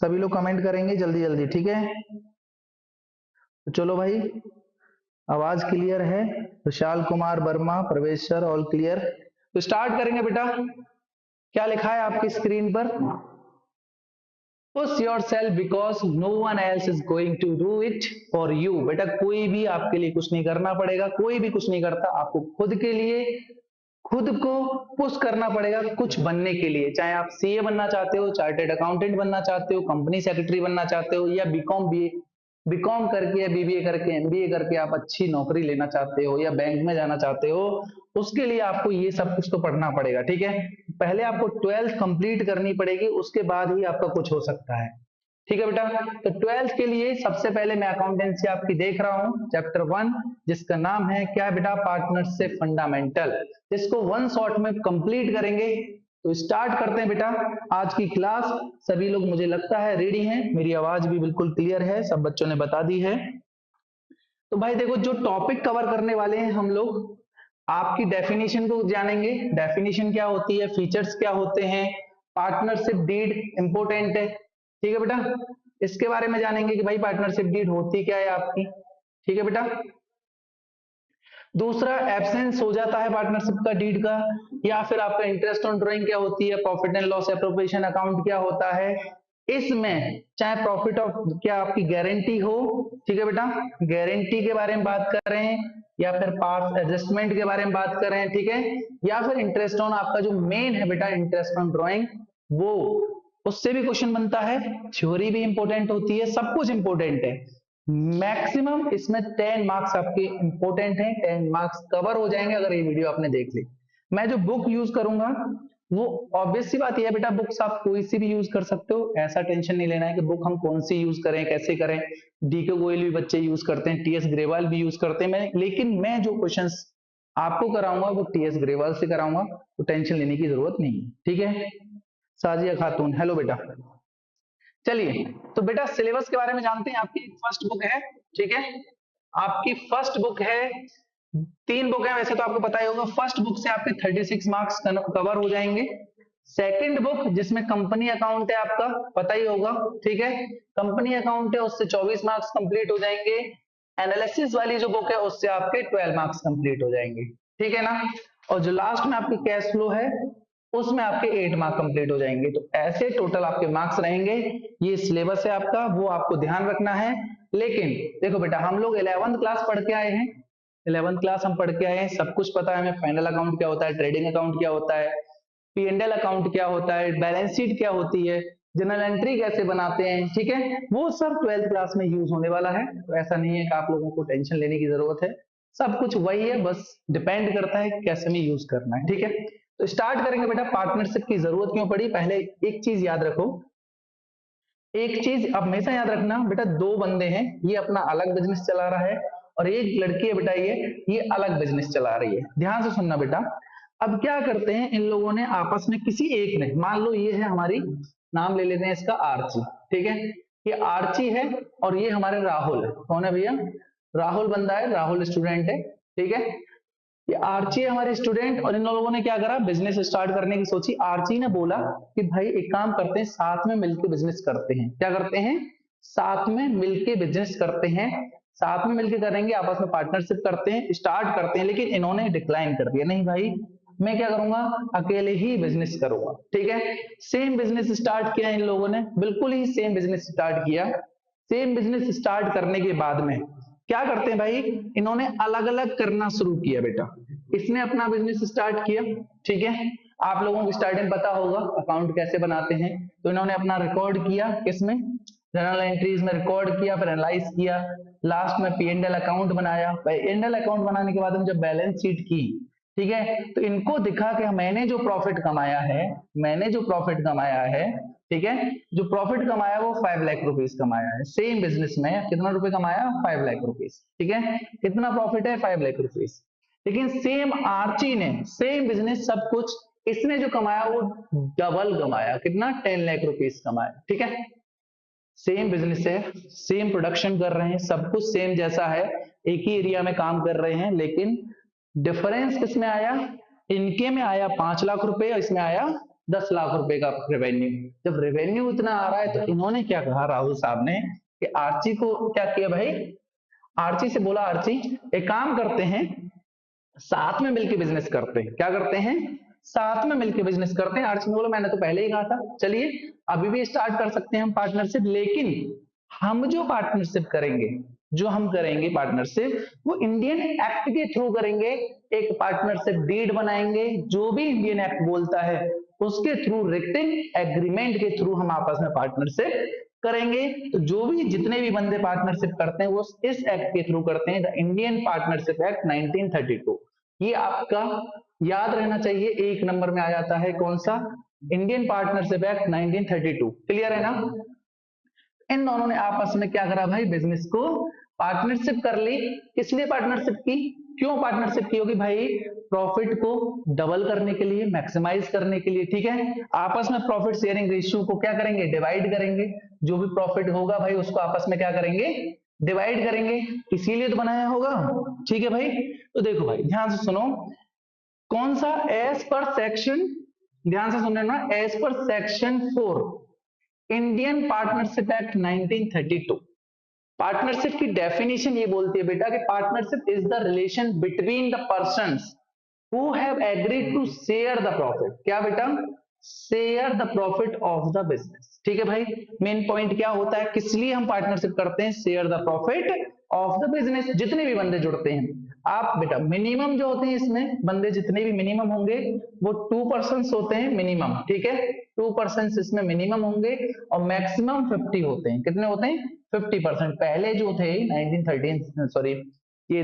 सभी लोग कमेंट करेंगे जल्दी जल्दी, ठीक है। तो चलो भाई, आवाज क्लियर है? विशाल Kumar Verma, Pravesh sir, all clear. तो स्टार्ट करेंगे बेटा। क्या लिखा है आपकी स्क्रीन पर? Push yourself because no one else is going to do it for you. बेटा कोई भी आपके लिए कुछ नहीं करना पड़ेगा, कोई भी कुछ नहीं करता, आपको खुद के लिए खुद को पुश करना पड़ेगा कुछ बनने के लिए। चाहे आप सीए बनना चाहते हो, चार्टेड अकाउंटेंट बनना चाहते हो, कंपनी सेक्रेटरी बनना चाहते हो, या बीकॉम करके या बीबीए करके एमबीए करके आप अच्छी नौकरी लेना चाहते हो, या बैंक में जाना चाहते हो, उसके लिए आपको ये सब कुछ तो पढ़ना पड़ेगा, ठीक है। पहले आपको 12th कंप्लीट करनी पड़ेगी, उसके बाद ही आपका कुछ हो सकता है, ठीक है बेटा। तो 12th के लिए सबसे पहले मैं अकाउंटेंसी आपकी देख रहा हूं, चैप्टर 1, जिसका नाम है क्या बेटा? Partnership fundamental. इसको वन शॉट में कंप्लीट करेंगे। तो स्टार्ट करते हैं बेटा आज की क्लास। सभी लोग मुझे लगता है रेडी हैं, मेरी आवाज भी बिल्कुल क्लियर है, सब बच्चों ने बता दी है। तो भाई देखो, जो टॉपिक कवर करने वाले हैं हम लोग, आपकी डेफिनेशन को जानेंगे, डेफिनेशन क्या होती है, फीचर्स क्या होते हैं, पार्टनरशिप डीड इंपोर्टेंट है, ठीक है बेटा। इसके बारे में जानेंगे कि भाई पार्टनरशिप डीड होती क्या है आपकी, ठीक है बेटा। दूसरा, एब्सेंस हो जाता है पार्टनरशिप का डीड का, या फिर आपका इंटरेस्ट ऑन ड्राइंग क्या होती है, profit and loss appropriation account क्या होता है, इसमें चाहे प्रॉफिट ऑफ क्या आपकी गारंटी हो, ठीक है बेटा, गारंटी के बारे में बात कर रहे हैं, या फिर पार्ट एडजस्टमेंट के बारे में बात कर रहे हैं, ठीक है, या फिर इंटरेस्ट ऑन आपका जो मेन है बेटा इंटरेस्ट ऑन ड्राइंग, वो उससे भी क्वेश्चन बनता है, थ्योरी भी इंपॉर्टेंट होती है, सब कुछ इंपॉर्टेंट है। मैक्सिमम इसमें 10 मार्क्स आपके इंपॉर्टेंट हैं, 10 मार्क्स कवर हो जाएंगे अगर ये वीडियो आपने देख ली। मैं जो बुक यूज करूंगा वो ऑब्वियस सी बात यह है बेटा, बुक्स आप कोई सी भी यूज कर सकते हो, ऐसा टेंशन नहीं लेना है कि बुक हम कौन सी यूज करें, कैसे करें। डीके गोयल भी बच्चे यूज करते हैं, टीएस ग्रेवाल भी यूज करते हैं, लेकिन मैं जो क्वेश्चंस आपको कराऊंगा वो टीएस ग्रेवाल से कराऊंगा, तो टेंशन लेने की जरूरत नहीं है, ठीक है। साजिया खातून, हेलो बेटा। चलिए, तो बेटा सिलेबस के बारे में जानते हैं। आपकी फर्स्ट बुक है, ठीक है, आपकी फर्स्ट बुक है, 3 बुक है वैसे तो आपको पता ही होगा। फर्स्ट बुक से आपके 36 मार्क्स कवर हो जाएंगे। सेकंड बुक जिसमें कंपनी अकाउंट है आपका, पता ही होगा, ठीक है, कंपनी अकाउंट है, उससे 24 मार्क्स कंप्लीट हो जाएंगे। एनालिसिस वाली जो बुक है उससे आपके 12 मार्क्स कंप्लीट हो जाएंगे, ठीक है ना। और जो लास्ट में आपकी कैश फ्लो है उसमें आपके 8 मार्क्स कंप्लीट हो जाएंगे। तो ऐसे टोटल आपके मार्क्स रहेंगे। ये सिलेबस है आपका, वो आपको ध्यान रखना है। लेकिन देखो बेटा, हम लोग 11th क्लास पढ़ के आए हैं, 11th क्लास हम पढ़ के आए हैं, सब कुछ पता है हमें। फाइनल अकाउंट क्या होता है, ट्रेडिंग अकाउंट क्या होता है, P&L अकाउंट क्या होता है, बैलेंस शीट क्या होती है, जनरल एंट्री कैसे बनाते हैं, ठीक है, वो सब 12th क्लास में यूज होने वाला है। तो ऐसा नहीं है कि आप लोगों को टेंशन लेने की जरूरत है, सब कुछ वही है, बस डिपेंड करता है कैसे में यूज करना है, ठीक है। तो स्टार्ट करेंगे बेटा। पार्टनरशिप की जरूरत क्यों पड़ी? पहले एक चीज याद रखो, एक चीज हमेशा याद रखना बेटा, 2 बंदे हैं, ये अपना अलग बिजनेस चला रहा है, और एक लड़की है बेटा, ये अलग बिजनेस चला रही है। ध्यान से सुनना बेटा। अब क्या करते हैं इन लोगों ने आपस में, किसी एक ने, मान लो ये है हमारी, नाम ले लेते हैं इसका आर्ची, ठीक है, ये आर्ची है और ये हमारे राहुल है। कौन है भैया? राहुल बंदा है, राहुल स्टूडेंट है, ठीक है। ये आर्ची है हमारे स्टूडेंट, और इन लोगों ने क्या करा, बिजनेस स्टार्ट करने की सोची। आर्ची ने बोला कि भाई एक काम करते हैं, साथ में मिलकर बिजनेस करते हैं। क्या करते हैं? साथ में मिलके बिजनेस करते हैं, साथ में मिलके करेंगे, आपस में पार्टनरशिप करते हैं, स्टार्ट करते हैं। लेकिन इन्होंने डिक्लाइन कर दिया, नहीं भाई मैं क्या करूंगा, अकेले ही बिजनेस करूंगा, ठीक है। सेम बिजनेस स्टार्ट किया इन लोगों ने, बिल्कुल ही सेम बिजनेस स्टार्ट किया। सेम बिजनेस स्टार्ट करने के बाद में क्या करते हैं भाई, इन्होंने अलग अलग करना शुरू किया बेटा। इसने अपना बिजनेस स्टार्ट किया, ठीक है, आप लोगों को स्टार्टिंग पता होगा अकाउंट कैसे बनाते हैं। तो इन्होंने अपना रिकॉर्ड किया, किसमें, जनरल एंट्रीज में रिकॉर्ड किया, फिर एनालाइज किया, लास्ट में P&L अकाउंट बनाया। P&L अकाउंट बनाने के बाद में जब बैलेंस शीट की, ठीक है, तो इनको दिखा कि मैंने जो प्रॉफिट कमाया है, मैंने जो प्रॉफिट कमाया है, ठीक है, जो प्रॉफिट कमाया वो 5 लाख रुपीस कमाया है। सेम बिजनेस में कितना रुपए कमाया? 5 लाख रुपीस, ठीक है, कितना प्रॉफिट है? 5 लाख रुपीस। लेकिन सेम आर्ची ने सेम बिजनेस सब कुछ, इसने जो कमाया वो डबल कमाया, कितना? 10 लाख रुपीस कमाया, ठीक है। सेम बिजनेस है, सेम प्रोडक्शन कर रहे हैं, सब कुछ सेम जैसा है, एक ही एरिया में काम कर रहे हैं, लेकिन डिफरेंस किसमें आया? इनके में आया 5 लाख रुपए और इसमें आया 10 लाख रुपए का रेवेन्यू। जब रेवेन्यू इतना आ रहा है तो इन्होंने क्या कहा राहुल साहब ने कि आर्ची को क्या किया भाई, आर्ची से बोला आर्ची एक काम करते हैं, साथ में मिलकर बिजनेस करते हैं। क्या करते हैं, साथ में मिलकर बिजनेस करते हैं। आर्ची ने बोला मैंने तो पहले ही कहा था, चलिए अभी भी स्टार्ट कर सकते हैं हम पार्टनरशिप, लेकिन हम जो पार्टनरशिप करेंगे, जो हम करेंगे पार्टनरशिप, वो इंडियन एक्ट के थ्रू करेंगे। एक पार्टनरशिप डीड बनाएंगे, जो भी इंडियन एक्ट बोलता है उसके थ्रू, रिटन एग्रीमेंट के थ्रू हम आपस में पार्टनरशिप करेंगे। तो जो भी जितने भी बंदे पार्टनरशिप करते हैं वो इस एक्ट के थ्रू करते हैं, द इंडियन पार्टनरशिप एक्ट 1932। ये आपका याद रहना चाहिए, एक नंबर में आ जाता है कौन सा, इंडियन पार्टनरशिप एक्ट 1932। क्लियर है ना। इन दोनों ने आपस में क्या करा भाई, बिजनेस को पार्टनरशिप कर ली। किस लिए पार्टनरशिप की, क्यों पार्टनरशिप की होगी भाई, प्रॉफिट को डबल करने के लिए, मैक्सिमाइज करने के लिए। ठीक है, आपस में प्रॉफिट शेयरिंग रेशियो को क्या करेंगे, डिवाइड करेंगे। जो भी प्रॉफिट होगा भाई उसको आपस में क्या करेंगे, डिवाइड करेंगे, इसीलिए तो बनाया होगा। ठीक है भाई, तो देखो भाई ध्यान से सुनो, कौन सा, एज पर सेक्शन, ध्यान से सुनना ना, as per section 4 Indian partnership act 1932, partnership की डेफिनेशन ये बोलती है बेटा कि partnership is the relation between the persons who have agreed to share the profit. क्या बेटा, share the profit of the business. ठीक है भाई, मेन पॉइंट क्या होता है, किस लिए हम पार्टनरशिप करते हैं, share the profit of the business. जितने भी बंदे जुड़ते हैं आप बेटा, मिनिमम जो होते हैं इसमें बंदे जितने भी मिनिमम होंगे वो 2% होते हैं मिनिमम। ठीक है, 2% इसमें मिनिमम होंगे और मैक्सिमम 50 होते हैं। कितने होते हैं, 50%। पहले जो थे 1913 सॉरी ये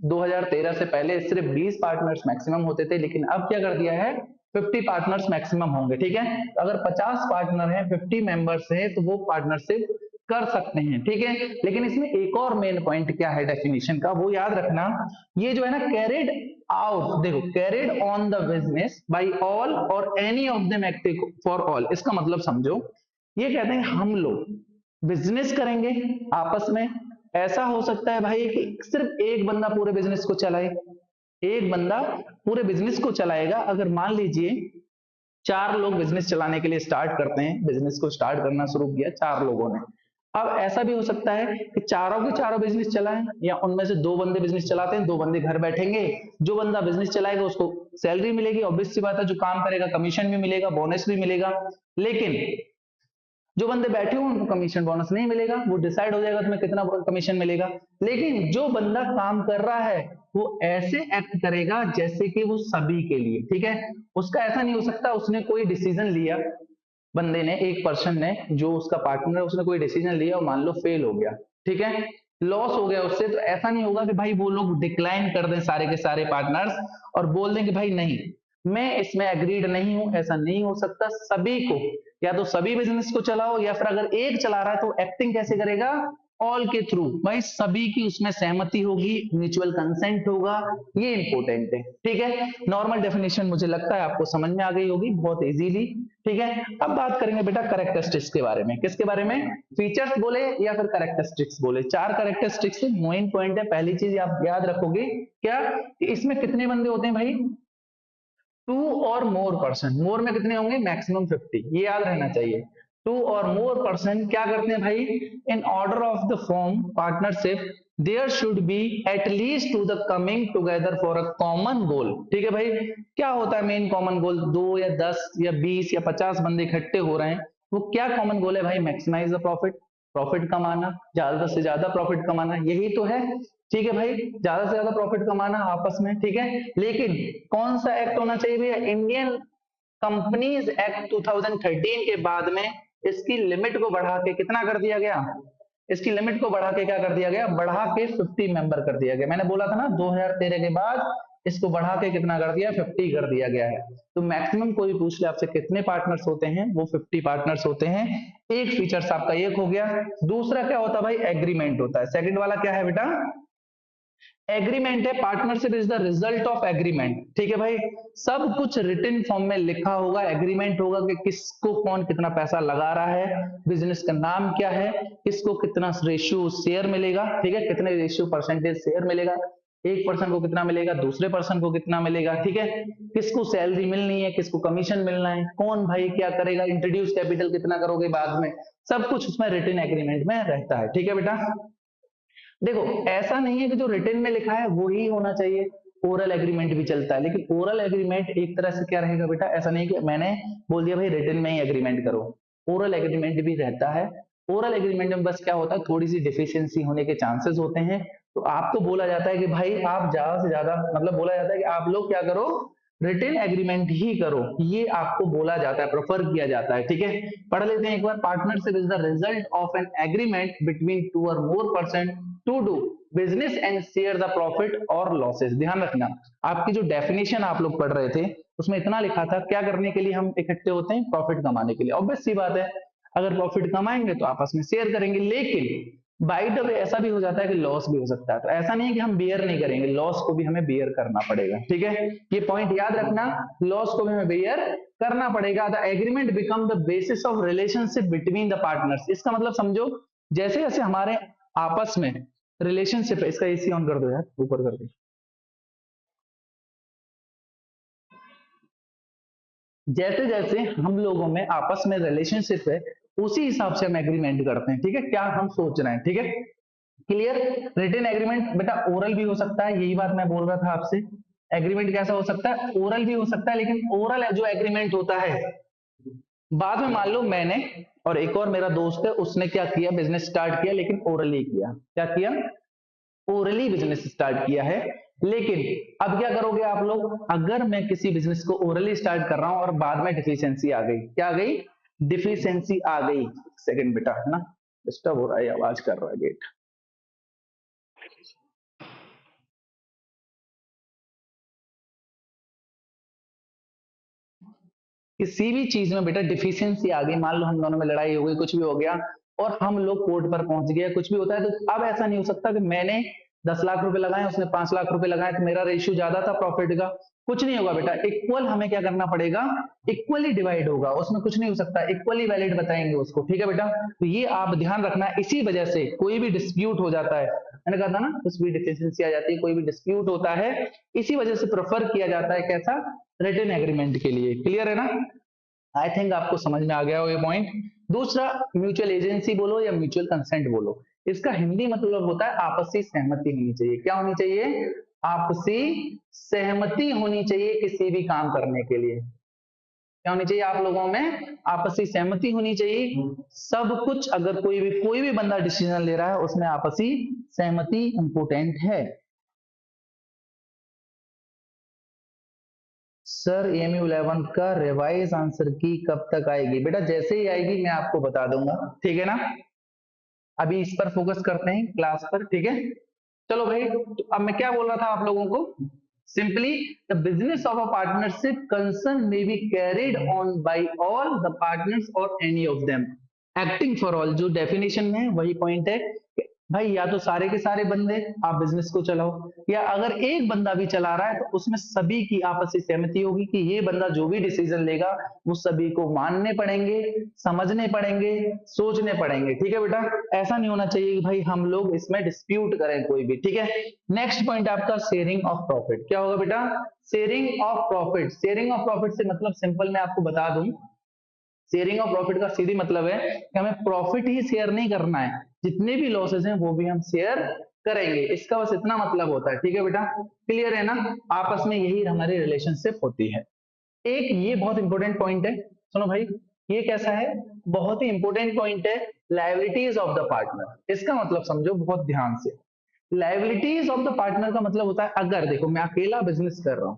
2013 से पहले सिर्फ 20 पार्टनर्स मैक्सिमम होते थे, लेकिन अब क्या कर दिया है, 50 पार्टनर्स मैक्सिमम होंगे। ठीक है, अगर 50 पार्टनर हैं, 50 मेंबर्स हैं, तो वो पार्टनरशिप कर सकते हैं। ठीक है, लेकिन इसमें एक और मेन पॉइंट क्या है डेफिनेशन का, वो याद रखना, ये जो है ना कैरिड आउट, देखो carried on the business by all or any of them active for all. इसका मतलब समझो, ये कहते हैं हम लोग बिजनेस करेंगे आपस में। ऐसा हो सकता है भाई कि सिर्फ एक बंदा पूरे बिजनेस को चलाए, एक बंदा पूरे बिजनेस को चलाएगा। अगर मान लीजिए 4 लोग बिजनेस चलाने के लिए स्टार्ट करते हैं, बिजनेस को स्टार्ट करना शुरू किया 4 लोगों ने। अब ऐसा भी हो सकता है कि चारों के चारों बिजनेस चलाएं, या उनमें से 2 बंदे बिजनेस चलाते हैं, 2 बंदे घर बैठेंगे। जो बंदा बिजनेस चलाएगा उसको सैलरी मिलेगी, ऑब्वियस सी बात है, जो काम करेगा कमीशन भी मिलेगा, बोनस भी मिलेगा। लेकिन जो बंदे बैठे हुए उनको कमीशन बोनस नहीं मिलेगा, वो डिसाइड हो जाएगा तुम्हें कितना कमीशन मिलेगा। लेकिन जो बंदा काम कर रहा है वो ऐसे एक्ट करेगा जैसे कि वो सभी के लिए। ठीक है, उसका ऐसा नहीं हो सकता उसने कोई डिसीजन लिया, बंदे ने, एक पर्सन ने, जो उसका पार्टनर है, उसने कोई डिसीजन लिया और मान लो फेल हो गया, ठीक है, लॉस हो गया उससे, तो ऐसा नहीं होगा कि भाई वो लोग डिक्लाइन कर दें सारे के सारे पार्टनर्स और बोल दें कि भाई नहीं मैं इसमें एग्रीड नहीं हूं। ऐसा नहीं हो सकता, सभी को, या तो सभी बिजनेस को चलाओ, या फिर अगर एक चला रहा है तो एक्टिंग कैसे करेगा, ऑल के थ्रू, भाई सभी की उसमें सहमति होगी, म्यूचुअल कंसेंट होगा, ये इंपॉर्टेंट है। ठीक है, नॉर्मल डेफिनेशन मुझे लगता है आपको समझ में आ गई होगी बहुत इजीली। ठीक है, अब बात करेंगे बेटा कैरेक्टरिस्टिक्स के बारे में। किसके बारे में, फीचर्स बोले या फिर कैरेक्टरिस्टिक्स बोले, 4 कैरेक्टरिस्टिक्स मेन पॉइंट है। पहली चीज आप याद रखोगे क्या, कि इसमें कितने बंदे होते हैं भाई, 2 और मोर पर्सन। मोर में कितने होंगे, मैक्सिमम 50, ये याद रहना चाहिए। 2 और मोर पर्सन क्या करते हैं भाई, in order of the form partnership there should be at least two the coming together for a common goal. ठीक है भाई, क्या होता है मेन कॉमन गोल, 2 या 10 या 20 या 50 बंदे इकट्ठे हो रहे हैं, वो क्या कॉमन गोल है भाई, मैक्सिमाइज द प्रॉफिट, प्रॉफिट कमाना, ज्यादा से ज्यादा प्रॉफिट कमाना, यही तो है। ठीक है भाई, ज्यादा से ज्यादा प्रॉफिट कमाना आपस में। ठीक है, लेकिन कौन सा एक्ट होना चाहिए भैया, इंडियन कंपनीज एक्ट 2013 के बाद में इसकी लिमिट को बढ़ा के कितना कर दिया गया, इसकी लिमिट को बढ़ा के क्या कर दिया गया, बढ़ा के 50 मेंबर कर दिया गया। मैंने बोला था ना 2013 के बाद इसको बढ़ा के कितना कर दिया, 50 कर दिया गया है। तो मैक्सिमम कोई पूछ ले आपसे कितने पार्टनर्स होते हैं, वो 50 पार्टनर्स होते हैं। एक फीचर्स आपका एक हो गया। दूसरा क्या होता है भाई, एग्रीमेंट होता है। सेकंड वाला क्या है बेटा, एग्रीमेंट है। Partnership is the result of agreement. ठीक है भाई, सब कुछ रिटन फॉर्म में लिखा होगा, एग्रीमेंट होगा कि किसको कौन कितना पैसा लगा रहा है, बिजनेस का नाम क्या है, किसको कितना रेशियो शेयर मिलेगा, ठीक है, कितने रेशियो परसेंटेज शेयर मिलेगा, एक पर्सन को कितना मिलेगा, दूसरे पर्सन को कितना मिलेगा, ठीक है, किसको सैलरी मिलनी है, किसको कमीशन मिलना है, कौन भाई क्या करेगा, इंट्रोड्यूस कैपिटल कितना करोगे बाद में, सब कुछ उसमें रिटन एग्रीमेंट में रहता है। ठीक है बेटा, देखो ऐसा नहीं है कि जो रिटन में लिखा है वो ही होना चाहिए, ओरल एग्रीमेंट भी चलता है, लेकिन ओरल एग्रीमेंट एक तरह से क्या रहेगा बेटा, ऐसा नहीं कि मैंने बोल दिया भाई रिटन में ही एग्रीमेंट करो, ओरल एग्रीमेंट भी रहता है। ओरल एग्रीमेंट में बस क्या होता है, थोड़ी सी डिफिशियंसी होने के चांसेस होते हैं, तो आपको बोला जाता है कि भाई आप ज्यादा से ज्यादा, मतलब बोला जाता है कि आप लोग क्या करो, रिटन एग्रीमेंट ही करो, ये आपको बोला जाता है, प्रेफर किया जाता है। ठीक है, पढ़ लेते हैं एक बार, partnership is the result of an agreement between two और more person to do business and share the profit और लॉसेस। ध्यान रखना, आपकी जो डेफिनेशन आप लोग पढ़ रहे थे उसमें इतना लिखा था, क्या करने के लिए हम इकट्ठे होते हैं, प्रॉफिट कमाने के लिए, ऑब्वियस सी बात है, अगर प्रॉफिट कमाएंगे तो आपस में शेयर करेंगे, लेकिन बाय द वे ऐसा भी हो जाता है कि लॉस भी हो सकता है, तो ऐसा नहीं है कि हम बियर नहीं करेंगे, लॉस को भी हमें बियर करना पड़ेगा। ठीक है, ये पॉइंट याद रखना, लॉस को भी हमें बियर करना पड़ेगा। The agreement become the basis of relationship between the partners. इसका मतलब समझो, जैसे जैसे हमारे आपस में रिलेशनशिप है, इसका एसी ऑन कर दो यार, ऊपर कर दो, जैसे जैसे हम लोगों में आपस में रिलेशनशिप है उसी हिसाब से हम एग्रीमेंट करते हैं। ठीक है, क्या हम सोच रहे हैं, ठीक है, क्लियर। रिटन एग्रीमेंट बेटा ओरल भी हो सकता है, यही बात मैं बोल रहा था आपसे, एग्रीमेंट कैसा हो सकता है, ओरल भी हो सकता है, लेकिन ओरल जो एग्रीमेंट होता है, बाद में मान लो मैंने और एक और मेरा दोस्त है, उसने क्या किया, बिजनेस स्टार्ट किया, लेकिन ओरली किया, क्या किया, ओरली बिजनेस स्टार्ट किया है, लेकिन अब क्या करोगे आप लोग, अगर मैं किसी बिजनेस को ओरली स्टार्ट कर रहा हूं और बाद में डिफिशियंसी आ गई, क्या आ गई, डिफिशियंसी आ गई, सेकंड बेटा है ना, डिस्टर्ब हो रहा है, आवाज कर रहा है गेट, किसी भी चीज में बेटा डिफिशियंसी आ गई, मान लो हम दोनों में लड़ाई हो गई, कुछ भी हो गया और हम लोग कोर्ट पर पहुंच गए, कुछ भी होता है, तो अब ऐसा नहीं हो सकता कि मैंने 10 लाख रुपए लगाए, उसने 5 लाख रुपए लगाए, तो मेरा रेशियो ज्यादा था प्रॉफिट का, कुछ नहीं होगा बेटा, इक्वल हमें क्या करना पड़ेगा, इक्वली डिवाइड होगा, उसमें कुछ नहीं हो सकता, इक्वली वैलिड बताएंगे उसको। ठीक है बेटा, तो ये आप ध्यान रखना, इसी वजह से कोई भी डिस्प्यूट हो जाता है, मैंने कहा था ना कुछ भी डिफिशियंसी आ जाती है, कोई भी डिस्प्यूट होता है, इसी वजह से प्रेफर किया जाता है कैसा, रिटन एग्रीमेंट के लिए। क्लियर है ना, आई थिंक आपको समझ में आ गया हो ये पॉइंट। दूसरा, म्यूचुअल एजेंसी बोलो या म्यूचुअल कंसेंट बोलो, इसका हिंदी मतलब होता है आपसी सहमति होनी चाहिए। क्या होनी चाहिए, आपसी सहमति होनी चाहिए किसी भी काम करने के लिए, क्या होनी चाहिए आप लोगों में, आपसी सहमति होनी चाहिए, सब कुछ, अगर कोई भी बंदा डिसीजन ले रहा है उसमें आपसी सहमति इंपोर्टेंट है। सर एमयू 11 का रिवाइज आंसर की कब तक आएगी, बेटा जैसे ही आएगी मैं आपको बता दूंगा, ठीक है ना, अभी इस पर फोकस करते हैं क्लास पर, ठीक है। चलो भाई, तो अब मैं क्या बोल रहा था आप लोगों को, simply the business of a partnership concern may be carried on by all the partners और any of them acting for all, जो डेफिनेशन में है वही पॉइंट है भाई, या तो सारे के सारे बंदे आप बिजनेस को चलाओ, या अगर एक बंदा भी चला रहा है तो उसमें सभी की आपसी सहमति होगी कि ये बंदा जो भी डिसीजन लेगा वो सभी को मानने पड़ेंगे, समझने पड़ेंगे, सोचने पड़ेंगे। ठीक है बेटा, ऐसा नहीं होना चाहिए कि भाई हम लोग इसमें डिस्प्यूट करें कोई भी। ठीक है, नेक्स्ट पॉइंट आपका शेयरिंग ऑफ प्रॉफिट, क्या होगा बेटा, sharing of profit. Sharing of profit से मतलब सिंपल मैं आपको बता दूं, शेयरिंग ऑफ प्रॉफिट का सीधी मतलब है कि हमें प्रॉफिट ही शेयर नहीं करना है, जितने भी लॉसेस हैं वो भी हम शेयर करेंगे, इसका बस इतना मतलब होता है। ठीक है बेटा, क्लियर है ना, आपस में यही हमारी रिलेशनशिप होती है। एक ये बहुत इंपॉर्टेंट पॉइंट है, सुनो भाई, ये कैसा है, बहुत ही इंपॉर्टेंट पॉइंट है, लायबिलिटीज ऑफ द पार्टनर। इसका मतलब समझो बहुत ध्यान से, लायबिलिटीज ऑफ द पार्टनर का मतलब होता है, अगर देखो मैं अकेला बिजनेस कर रहा हूं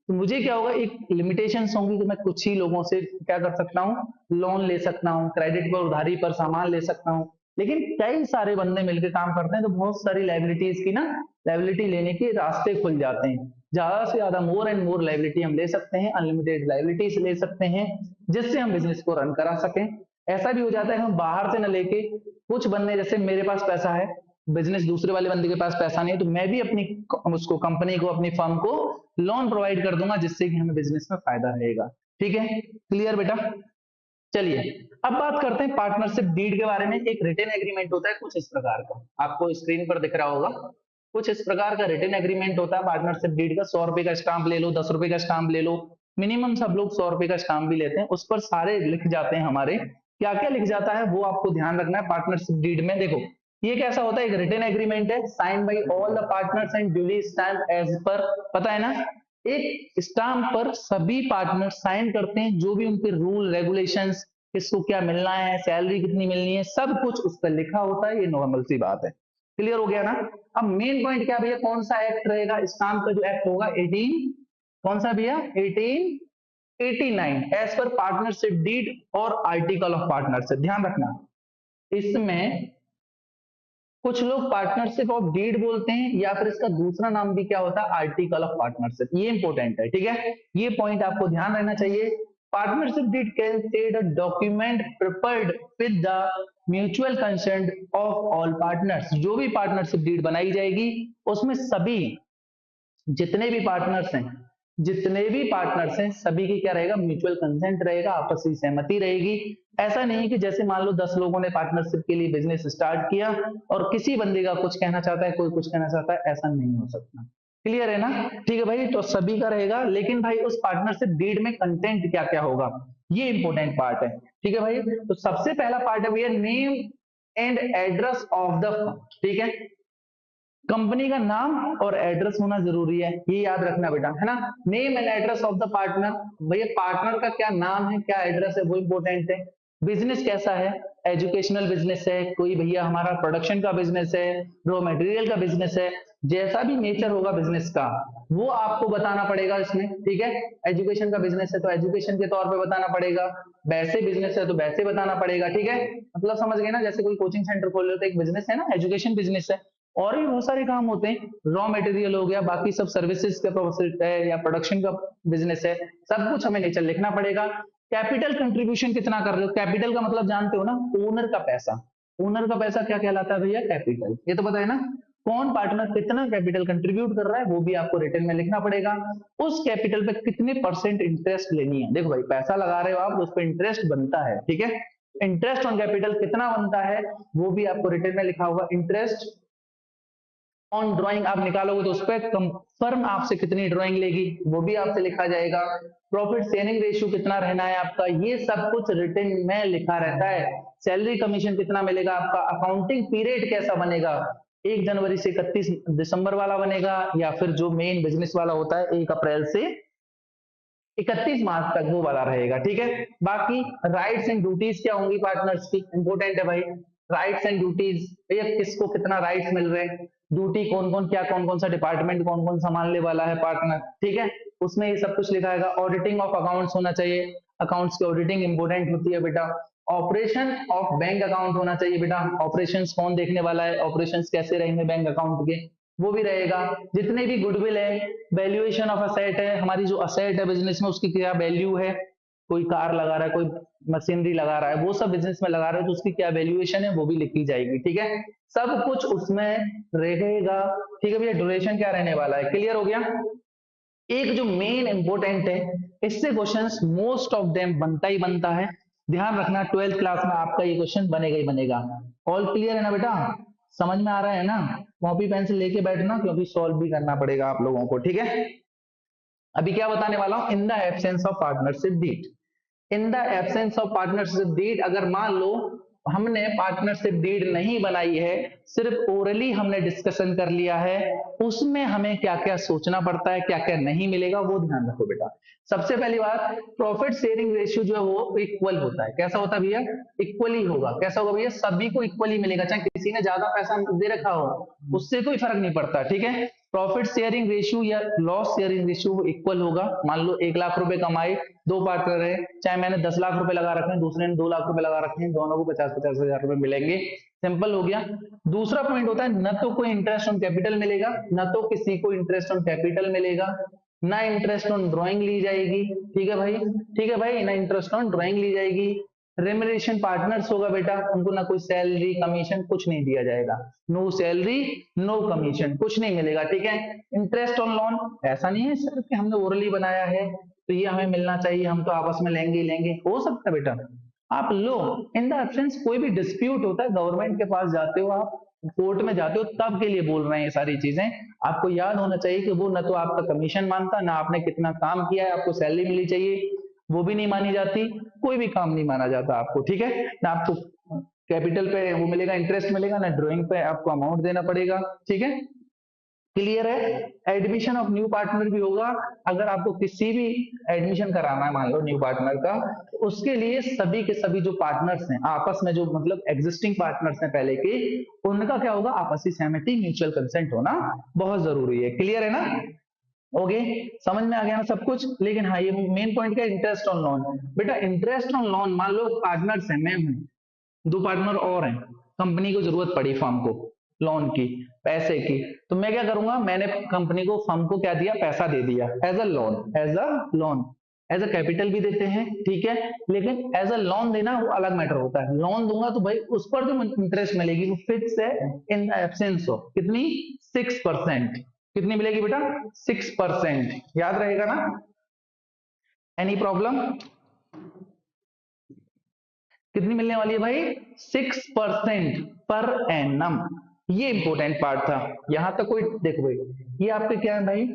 तो मुझे क्या होगा, एक लिमिटेशंस होंगी कि मैं कुछ ही लोगों से क्या कर सकता हूँ, लोन ले सकता हूँ, क्रेडिट पर उधारी पर सामान ले सकता हूँ, लेकिन कई सारे बंदे मिलकर काम करते हैं तो बहुत सारी लाइबिलिटीज की ना, लाइबिलिटी लेने के रास्ते खुल जाते हैं, ज्यादा से ज्यादा मोर एंड मोर लाइबिलिटी हम ले सकते हैं, अनलिमिटेड लाइबिलिटीज ले सकते हैं, जिससे हम बिजनेस को रन करा सकें। ऐसा भी हो जाता है कि हम बाहर से न लेके, कुछ बंदे जैसे मेरे पास पैसा है, बिजनेस दूसरे वाले बंदे के पास पैसा नहीं है, तो मैं भी अपनी उसको कंपनी को, अपनी फर्म को लोन प्रोवाइड कर दूंगा, जिससे कि हमें बिजनेस में फायदा रहेगा। ठीक है, क्लियर बेटा, चलिए अब बात करते हैं पार्टनरशिप डीड के बारे में। एक रिटन एग्रीमेंट होता है कुछ इस प्रकार का, आपको स्क्रीन पर दिख रहा होगा, कुछ इस प्रकार का रिटन एग्रीमेंट होता है पार्टनरशिप डीड का। 100 रुपए का स्टाम्प ले लो, 10 रुपए का स्टाम्प ले लो, मिनिमम सब लोग 100 रुपए का स्टाम्प भी लेते हैं। उस पर सारे लिख जाते हैं हमारे, क्या क्या लिख जाता है वो आपको ध्यान रखना है पार्टनरशिप डीड में। देखो ये कैसा होता है, एक रिटन एग्रीमेंट है sign by all the partners and duly stamp as per, पता है ना, एक स्टाम्प पर सभी पार्टनर साइन करते हैं, जो भी उनके रूल रेगुलेशंस, किसको क्या मिलना है, सैलरी कितनी मिलनी है, सब कुछ उस पर लिखा होता है। ये नॉर्मल सी बात है, क्लियर हो गया ना। अब मेन पॉइंट क्या भैया, कौन सा एक्ट रहेगा, स्टाम्प का जो एक्ट होगा 18, कौन सा भैया 1889 एज पर पार्टनरशिप डीड और आर्टिकल ऑफ पार्टनरशिप। ध्यान रखना इसमें कुछ लोग पार्टनरशिप ऑफ डीड बोलते हैं, या फिर इसका दूसरा नाम भी क्या होता है, आर्टिकल ऑफ पार्टनरशिप। ये इंपॉर्टेंट है, ठीक है, ये पॉइंट आपको ध्यान रहना चाहिए। Partnership deed can state a document prepared with the mutual consent of all partners. जो भी पार्टनरशिप डीड बनाई जाएगी उसमें सभी जितने भी पार्टनर्स हैं, जितने भी पार्टनर्स हैं सभी की क्या रहेगा, म्यूचुअल कंसेंट रहेगा, आपसी सहमति रहेगी। ऐसा नहीं कि जैसे मान लो 10 लोगों ने पार्टनरशिप के लिए बिजनेस स्टार्ट किया और किसी बंदे का कुछ कहना चाहता है, कोई कुछ कहना चाहता है, ऐसा नहीं हो सकता। क्लियर है ना, ठीक है भाई, तो सभी का रहेगा। लेकिन भाई उस पार्टनरशिप डीड में कंटेंट क्या क्या होगा, ये इंपॉर्टेंट पार्ट है, ठीक है भाई। तो सबसे पहला पार्ट है भैया name and address of the firm, ठीक है, कंपनी का नाम और एड्रेस होना जरूरी है, ये याद रखना बेटा, है ना। Name and address of the partner, भैया पार्टनर का क्या नाम है, क्या एड्रेस है, वो इंपॉर्टेंट है। बिजनेस कैसा है, एजुकेशनल बिजनेस है, कोई भैया हमारा प्रोडक्शन का बिजनेस है, रॉ मटेरियल का बिजनेस है, जैसा भी नेचर होगा बिजनेस का वो आपको बताना पड़ेगा इसमें, ठीक है। एजुकेशन का बिजनेस है तो एजुकेशन के तौर पे बताना पड़ेगा, वैसे बिजनेस है तो वैसे बताना पड़ेगा, ठीक है। मतलब समझ गए ना, जैसे कोई कोचिंग सेंटर खोल रहे हो तो एक बिजनेस है ना, एजुकेशन बिजनेस है, और भी बहुत सारे काम होते हैं, रॉ मटेरियल हो गया, बाकी सब सर्विसेज का प्रोसेस है या प्रोडक्शन का बिजनेस है, सब कुछ हमें नेचर लिखना पड़ेगा। कैपिटल कंट्रीब्यूशन कितना कर रहे हो, कैपिटल का मतलब जानते हो ना, ओनर का पैसा। ओनर का पैसा क्या कहलाता है भैया, कैपिटल, ये तो पता है ना। कौन पार्टनर कितना कैपिटल कंट्रीब्यूट कर रहा है वो भी आपको रिटर्न में लिखना पड़ेगा। उस कैपिटल पे कितने परसेंट इंटरेस्ट लेनी है, देखो भाई पैसा लगा रहे हो आप, उस पर इंटरेस्ट बनता है, ठीक है। इंटरेस्ट ऑन कैपिटल कितना बनता है वो भी आपको रिटर्न में लिखा होगा। इंटरेस्ट ऑन ड्राइंग आप निकालोगे तो उस पर फर्म आपसे कितनी ड्राइंग लेगी वो भी आपसे लिखा जाएगा। प्रॉफिट शेयरिंग रेशियो कितना रहना है आपका, ये सब कुछ रिटर्न में लिखा रहता है। सैलरी कमीशन कितना मिलेगा आपका, अकाउंटिंग पीरियड कैसा बनेगा, 1 जनवरी से 31 दिसंबर वाला बनेगा, या फिर जो मेन बिजनेस वाला होता है 1 अप्रैल से 31 मार्च तक वो वाला रहेगा, ठीक है। बाकी राइट्स एंड ड्यूटीज क्या होंगी पार्टनर्स की, इंपॉर्टेंट है भाई। राइट्स एंड ड्यूटीज, भैया किसको कितना राइट्स मिल रहे हैं, ड्यूटी कौन कौन, क्या कौन कौन सा डिपार्टमेंट कौन कौन संभालने वाला है पार्टनर, ठीक है, उसमें ये सब कुछ लिखा है। ऑडिटिंग ऑफ अकाउंट्स होना चाहिए, अकाउंट्स की ऑडिटिंग इंपॉर्टेंट होती है बेटा। ऑपरेशन ऑफ बैंक अकाउंट होना चाहिए बेटा, ऑपरेशंस कौन देखने वाला है, ऑपरेशंस कैसे रहेंगे बैंक अकाउंट के, वो भी रहेगा। जितने भी गुडविल है, वैल्यूएशन ऑफ असेट है, हमारी जो असेट है बिजनेस में उसकी क्या वैल्यू है, कोई कार लगा रहा है, कोई मशीनरी लगा रहा है, वो सब बिजनेस में लगा रहा है तो उसकी क्या वैल्यूएशन है वो भी लिखी जाएगी, ठीक है। सब कुछ उसमें रहेगा, ठीक है भैया। ड्यूरेशन क्या रहने वाला है, क्लियर हो गया। एक जो मेन इंपॉर्टेंट है, इससे क्वेश्चंस मोस्ट ऑफ देम बनता ही बनता है, ध्यान रखना 12th क्लास में आपका ये क्वेश्चन बनेगा ही बनेगा। ऑल क्लियर है ना बेटा, समझ में आ रहा है ना, कॉपी पेंसिल लेके बैठना क्योंकि सॉल्व भी करना पड़ेगा आप लोगों को, ठीक है। अभी क्या बताने वाला हूं, in the absence of partnership deed, in the absence of partnership deed, अगर मान लो हमने पार्टनरशिप डीड नहीं बनाई है, सिर्फ ओरली हमने डिस्कशन कर लिया है, उसमें हमें क्या क्या सोचना पड़ता है, क्या क्या नहीं मिलेगा वो ध्यान रखो बेटा। सबसे पहली बात, प्रॉफिट शेयरिंग रेशियो जो है वो इक्वल होता है, कैसा होता है भैया, इक्वली होगा। कैसा होगा भैया, सभी को इक्वली मिलेगा, चाहे किसी ने ज्यादा पैसा दे रखा हो उससे कोई फर्क नहीं पड़ता, ठीक है। प्रॉफिट शेयरिंग रेशियो या लॉस शेयरिंग रेशियो इक्वल होगा। मान लो 1 लाख रुपए कमाए, दो पार्टनर है, चाहे मैंने 10 लाख रुपए लगा रखे हैं, दूसरे ने 2 लाख रुपए लगा रखे हैं, दोनों को 50-50 हजार रुपए मिलेंगे, सिंपल हो गया। दूसरा पॉइंट होता है, न तो कोई इंटरेस्ट ऑन कैपिटल मिलेगा, न तो किसी को इंटरेस्ट ऑन कैपिटल मिलेगा, ना इंटरेस्ट ऑन ड्राइंग ली जाएगी, ठीक है भाई, ठीक है भाई, ना इंटरेस्ट ऑन ड्राइंग ली जाएगी। रेमुनरेशन पार्टनर्स होगा बेटा, उनको ना कोई सैलरी कमीशन कुछ नहीं दिया जाएगा, नो सैलरी नो कमीशन, कुछ नहीं मिलेगा, ठीक है। इंटरेस्ट ऑन लोन, ऐसा नहीं है सर कि हमने ओरली बनाया है तो ये हमें मिलना चाहिए, हम तो आपस में लेंगे ही लेंगे, हो सकता है बेटा आप लो। इन द एब्सेंस कोई भी डिस्प्यूट होता है गवर्नमेंट के पास जाते हो आप, कोर्ट में जाते हो तब के लिए बोल रहे हैं ये सारी चीजें। आपको याद होना चाहिए कि वो ना तो आपका कमीशन मानता, ना आपने कितना काम किया है, आपको सैलरी मिलनी चाहिए, वो भी नहीं मानी जाती, कोई भी काम नहीं माना जाता आपको, ठीक है ना। आपको कैपिटल पे वो मिलेगा, इंटरेस्ट मिलेगा, ना ड्राइंग पे आपको अमाउंट देना पड़ेगा, ठीक है। क्लियर है। एडमिशन ऑफ न्यू पार्टनर भी होगा। अगर आपको किसी भी एडमिशन कराना है मान लो न्यू पार्टनर का, तो उसके लिए सभी के सभी जो पार्टनर्स हैं आपस में, जो मतलब एग्जिस्टिंग पार्टनर्स हैं पहले के, उनका क्या होगा, आपसी सहमति, म्यूचुअल कंसेंट होना बहुत जरूरी है। क्लियर है ना। ओके, समझ में आ गया ना सब कुछ। लेकिन हाँ, ये मेन पॉइंट क्या है, इंटरेस्ट ऑन लोन। बेटा इंटरेस्ट ऑन लोन, मान लो पार्टनर्स हैं, मैं हूं, दो पार्टनर और हैं, कंपनी को जरूरत पड़ी फर्म को लोन की, पैसे की, तो मैं क्या करूंगा, मैंने कंपनी को, फर्म को क्या दिया, पैसा दे दिया as a loan, as a loan, as a capital भी देते हैं, ठीक है। लेकिन एज अ लोन देना वो अलग मैटर होता है। लोन दूंगा तो भाई उस पर जो इंटरेस्ट मिलेगी वो फिक्स है, इन द एब्सेंस ऑफ कितनी, 6%। कितनी मिलेगी बेटा, 6%। याद रहेगा ना। Any problem. कितनी मिलने वाली है भाई, 6% पर एनम। ये इंपॉर्टेंट पार्ट था। यहां तक कोई, देखो भाई ये आपके क्या है भाई,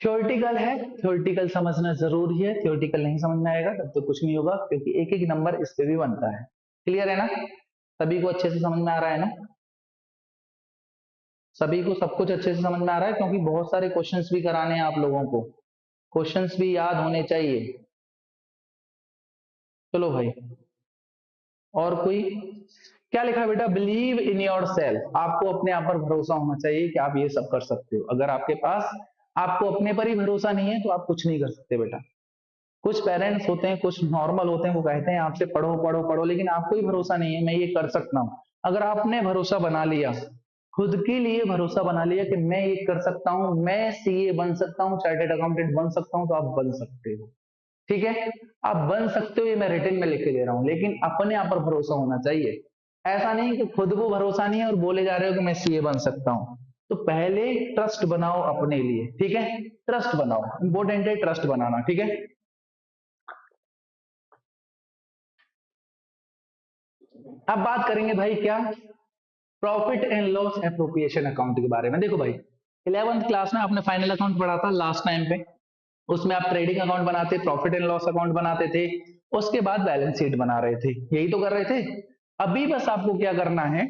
थ्योरेटिकल है, थ्योरेटिकल समझना जरूरी है। थ्योरेटिकल नहीं समझ में आएगा तब तो कुछ नहीं होगा, क्योंकि एक एक नंबर इस पे भी बनता है। क्लियर है ना, सभी को अच्छे से समझ में आ रहा है ना, सभी को सब कुछ अच्छे से समझ में आ रहा है, क्योंकि बहुत सारे क्वेश्चंस भी कराने हैं आप लोगों को, क्वेश्चंस भी याद होने चाहिए। चलो भाई, और कोई, क्या लिखा है बेटा, बिलीव इन योर सेल्फ, आपको अपने आप पर भरोसा होना चाहिए कि आप ये सब कर सकते हो। अगर आपके पास, आपको अपने पर ही भरोसा नहीं है तो आप कुछ नहीं कर सकते बेटा। कुछ पेरेंट्स होते हैं, कुछ नॉर्मल होते हैं, वो कहते हैं आपसे पढ़ो पढ़ो पढ़ो, लेकिन आपको ही भरोसा नहीं है मैं ये कर सकता हूँ। अगर आपने भरोसा बना लिया, खुद के लिए भरोसा बना लिया कि मैं ये कर सकता हूँ, मैं सीए बन सकता हूँ, चार्टेड अकाउंटेंट बन सकता हूँ, तो आप बन सकते हो, ठीक है। आप बन सकते हो, ये मैं रिटर्न में लिख के दे रहा हूं, लेकिन अपने आप पर भरोसा होना चाहिए। ऐसा नहीं कि खुद को भरोसा नहीं है और बोले जा रहे हो कि मैं सीए बन सकता हूं। तो पहले ट्रस्ट बनाओ अपने लिए, ठीक है, ट्रस्ट बनाओ, इंपॉर्टेंट है ट्रस्ट बनाना, ठीक है। अब बात करेंगे भाई क्या, profit and loss appropriation account के बारे में। देखो भाई, 11th क्लास में आपने फाइनल अकाउंट पढ़ा था लास्ट टाइम पे, उसमें आप ट्रेडिंग अकाउंट बनाते, प्रॉफिट एंड लॉस अकाउंट बनाते थे, उसके बाद बैलेंस शीट बना रहे थे, यही तो कर रहे थे। अभी बस आपको क्या करना है,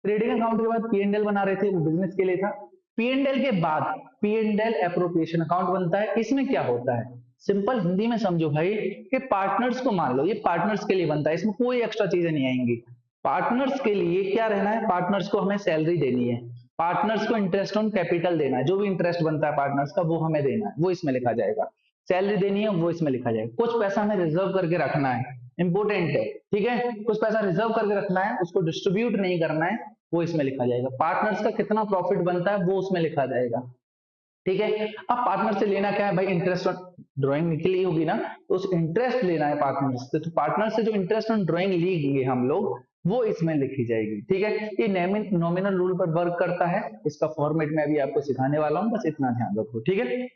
ट्रेडिंग अकाउंट के बाद पी एंड एल बना रहे थे, वो बिजनेस के लिए था। पी एंड एल के बाद P and L appropriation account बनता है। इसमें क्या होता है, सिंपल हिंदी में समझो भाई, कि पार्टनर्स को मान लो, ये पार्टनर्स के लिए बनता है, इसमें कोई एक्स्ट्रा चीजें नहीं आएंगी। पार्टनर्स के लिए क्या रहना है, पार्टनर्स को हमें सैलरी देनी है, पार्टनर्स को इंटरेस्ट ऑन कैपिटल देना है, जो भी इंटरेस्ट बनता है पार्टनर्स का वो हमें देना है, वो इसमें लिखा जाएगा। सैलरी देनी है वो इसमें लिखा जाएगा। कुछ पैसा हमें रिजर्व करके रखना है, इंपोर्टेंट है, ठीक है, कुछ पैसा रिजर्व करके रखना है, उसको डिस्ट्रीब्यूट नहीं करना है, वो इसमें लिखा जाएगा। पार्टनर्स का कितना प्रॉफिट बनता है वो उसमें लिखा जाएगा, ठीक है। अब पार्टनर से लेना क्या है भाई, इंटरेस्ट ऑन ड्राइंग निकली होगी ना, तो उस इंटरेस्ट लेना है पार्टनर से, तो पार्टनर से जो इंटरेस्ट ऑन ड्राइंग लेंगे हम लोग, वो इसमें लिखी जाएगी, ठीक है। ये नॉमिनल रूल पर वर्क करता है, इसका फॉर्मेट में अभी आपको सिखाने वाला हूं, बस इतना ध्यान रखो, ठीक है।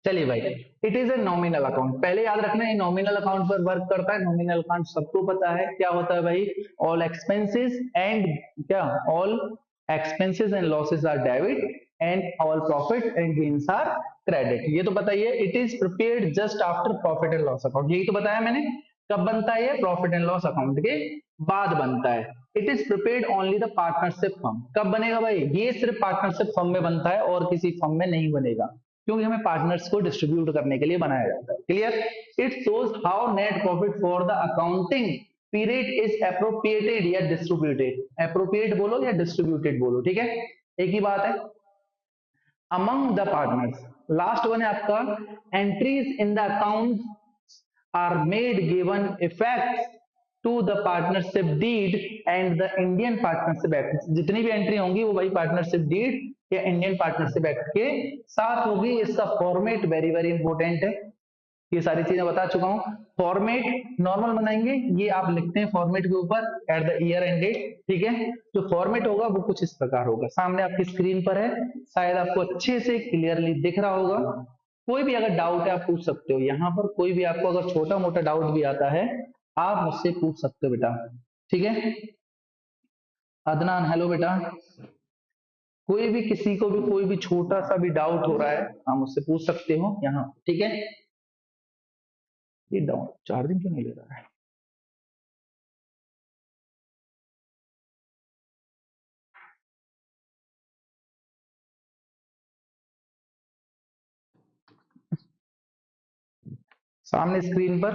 चलिए भाई, it is a nominal account, पहले याद रखना है नॉमिनल अकाउंट पर वर्क करता है। नॉमिनल अकाउंट सबको पता है क्या होता है भाई, ऑल एक्सपेंसेस एंड, क्या, all expenses and losses are debit and all profit and gains are credit, ये तो बताइए। It is prepared just after profit and loss account, यही तो बताया मैंने। कब बनता है ये, प्रॉफिट एंड लॉस अकाउंट के बाद बनता है। It is prepared only the partnership firm, कब बनेगा भाई, ये सिर्फ पार्टनरशिप फर्म में बनता है और किसी फर्म में नहीं बनेगा, क्योंकि हमें पार्टनर्स को डिस्ट्रीब्यूट करने के लिए बनाया जाता है। Clear. It shows how net profit for the accounting period is appropriated या डिस्ट्रीब्यूटेड, अप्रोप्रिएट बोलो या डिस्ट्रीब्यूटेड बोलो, ठीक है, एक ही बात है। Among the partners, last one है आपका, entries in the account are made given effect to the partnership deed and the Indian partnership act, जितनी भी एंट्री होंगी वो भाई पार्टनरशिप डीड या इंडियन पार्टनरशिप एक्ट के साथ होगी। इसका फॉर्मेट वेरी वेरी इंपॉर्टेंट है, ये सारी चीजें बता चुका हूं। फॉर्मेट नॉर्मल बनाएंगे, ये आप लिखते हैं फॉर्मेट के ऊपर at the year end date, ठीक है। जो फॉर्मेट होगा वो कुछ इस प्रकार होगा, सामने आपकी स्क्रीन पर है, शायद आपको अच्छे से क्लियरली दिख रहा होगा। कोई भी अगर डाउट है आप पूछ सकते हो यहाँ पर, कोई भी आपको अगर छोटा मोटा डाउट भी आता है आप मुझसे पूछ सकते हो बेटा, ठीक है। अदनान हेलो बेटा। कोई भी किसी को भी कोई भी छोटा सा भी डाउट हो रहा है आप मुझसे पूछ सकते हो यहाँ, ठीक है। ये डाउन चार्जिंग क्यों नहीं ले रहा है? सामने स्क्रीन पर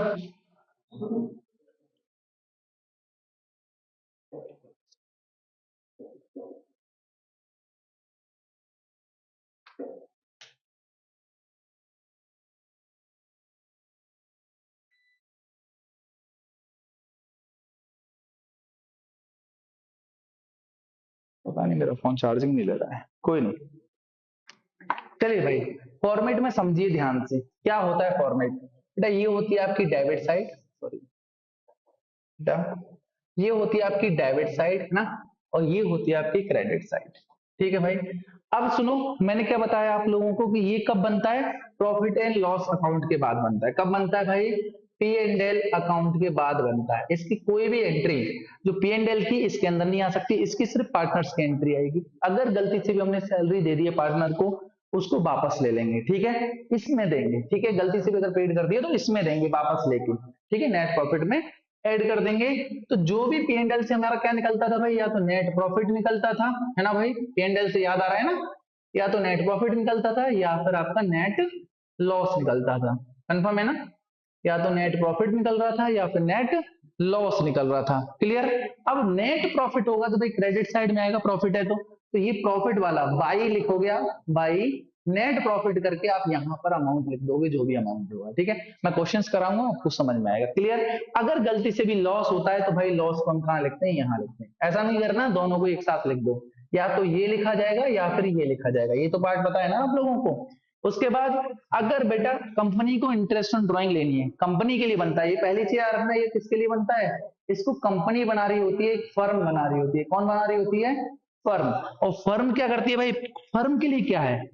पता नहीं मेरा फोन चार्जिंग नहीं ले रहा है, कोई नहीं। चलिए भाई, फॉर्मेट में समझिए ध्यान से क्या होता है फॉर्मेट। बेटा ये होती है आपकी डेबिट साइड, सॉरी बेटा, ये होती है आपकी डेबिट साइड है ना, और ये होती है आपकी क्रेडिट साइड। ठीक है भाई। अब सुनो, मैंने क्या बताया आप लोगों को कि ये कब बनता है? प्रॉफिट एंड लॉस अकाउंट के बाद बनता है। कब बनता है भाई? पी एंड एल अकाउंट के बाद बनता है। इसकी कोई भी एंट्री जो पी एंड एल की इसके अंदर नहीं आ सकती, इसकी सिर्फ पार्टनर्स की एंट्री आएगी। अगर गलती से भी हमने सैलरी दे दी है पार्टनर को, उसको वापस ले लेंगे, ठीक है, इसमें देंगे, ठीक है। गलती से भी अगर पेड कर दिया तो इसमें देंगे वापस लेके, ठीक है, नेट प्रॉफिट में ऐड कर देंगे। तो जो भी पी एंड एल से हमारा क्या निकलता था भाई? या तो नेट प्रॉफिट निकलता था, है ना भाई, पी एंड एल से याद आ रहा है ना, या तो नेट प्रॉफिट निकलता था या फिर आपका नेट लॉस निकलता था। कंफर्म है ना? या तो नेट प्रॉफिट निकल रहा था या फिर नेट लॉस निकल रहा था। क्लियर? अब नेट प्रॉफिट होगा तो भाई क्रेडिट साइड में आएगा, प्रॉफिट है तो ये प्रॉफिट वाला बाई लिखोगे आप, बाई नेट प्रॉफिट करके आप यहां पर अमाउंट लिख दोगे, जो भी अमाउंट होगा, ठीक है। मैं क्वेश्चंस कराऊंगा आपको समझ में आएगा। क्लियर? अगर गलती से भी लॉस होता है तो भाई लॉस को हम कहां लिखते हैं? यहां लिखते हैं। ऐसा नहीं करना दोनों को एक साथ लिख दो, या तो ये लिखा जाएगा या फिर ये लिखा जाएगा। ये तो पार्ट पता है ना आप लोगों को। उसके बाद अगर बेटा कंपनी को इंटरेस्ट ऑन ड्राइंग लेनी है, कंपनी के लिए बनता है, ये पहली चीज याद रखना, ये किसके लिए बनता है? इसको कंपनी बना रही होती है, एक फर्म बना रही होती है। कौन बना रही होती है? फर्म। और फर्म क्या करती है भाई? फर्म के लिए क्या है?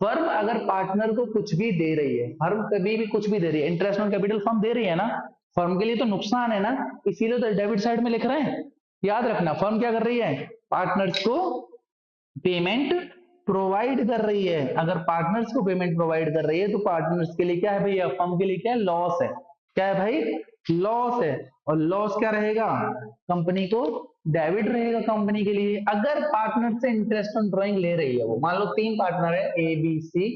फर्म अगर पार्टनर को कुछ भी दे रही है, फर्म कभी भी कुछ भी दे रही है, इंटरेस्ट ऑन कैपिटल फर्म दे रही है ना, फर्म के लिए तो नुकसान है ना, इसीलिए तो डेबिट साइड में लिख रहे हैं। याद रखना, फर्म क्या कर रही है? पार्टनर्स को पेमेंट प्रोवाइड कर रही है। अगर पार्टनर्स को पेमेंट प्रोवाइड कर रही है तो पार्टनर्स के लिए क्या है भैया? फर्म के लिए क्या है? लॉस है। क्या है भाई? लॉस है। और लॉस क्या रहेगा? कंपनी को डेबिट रहेगा कंपनी के लिए। अगर पार्टनर से इंटरेस्ट ऑन ड्राइंग ले रही है, वो मान लो 3 पार्टनर है ए बी सी,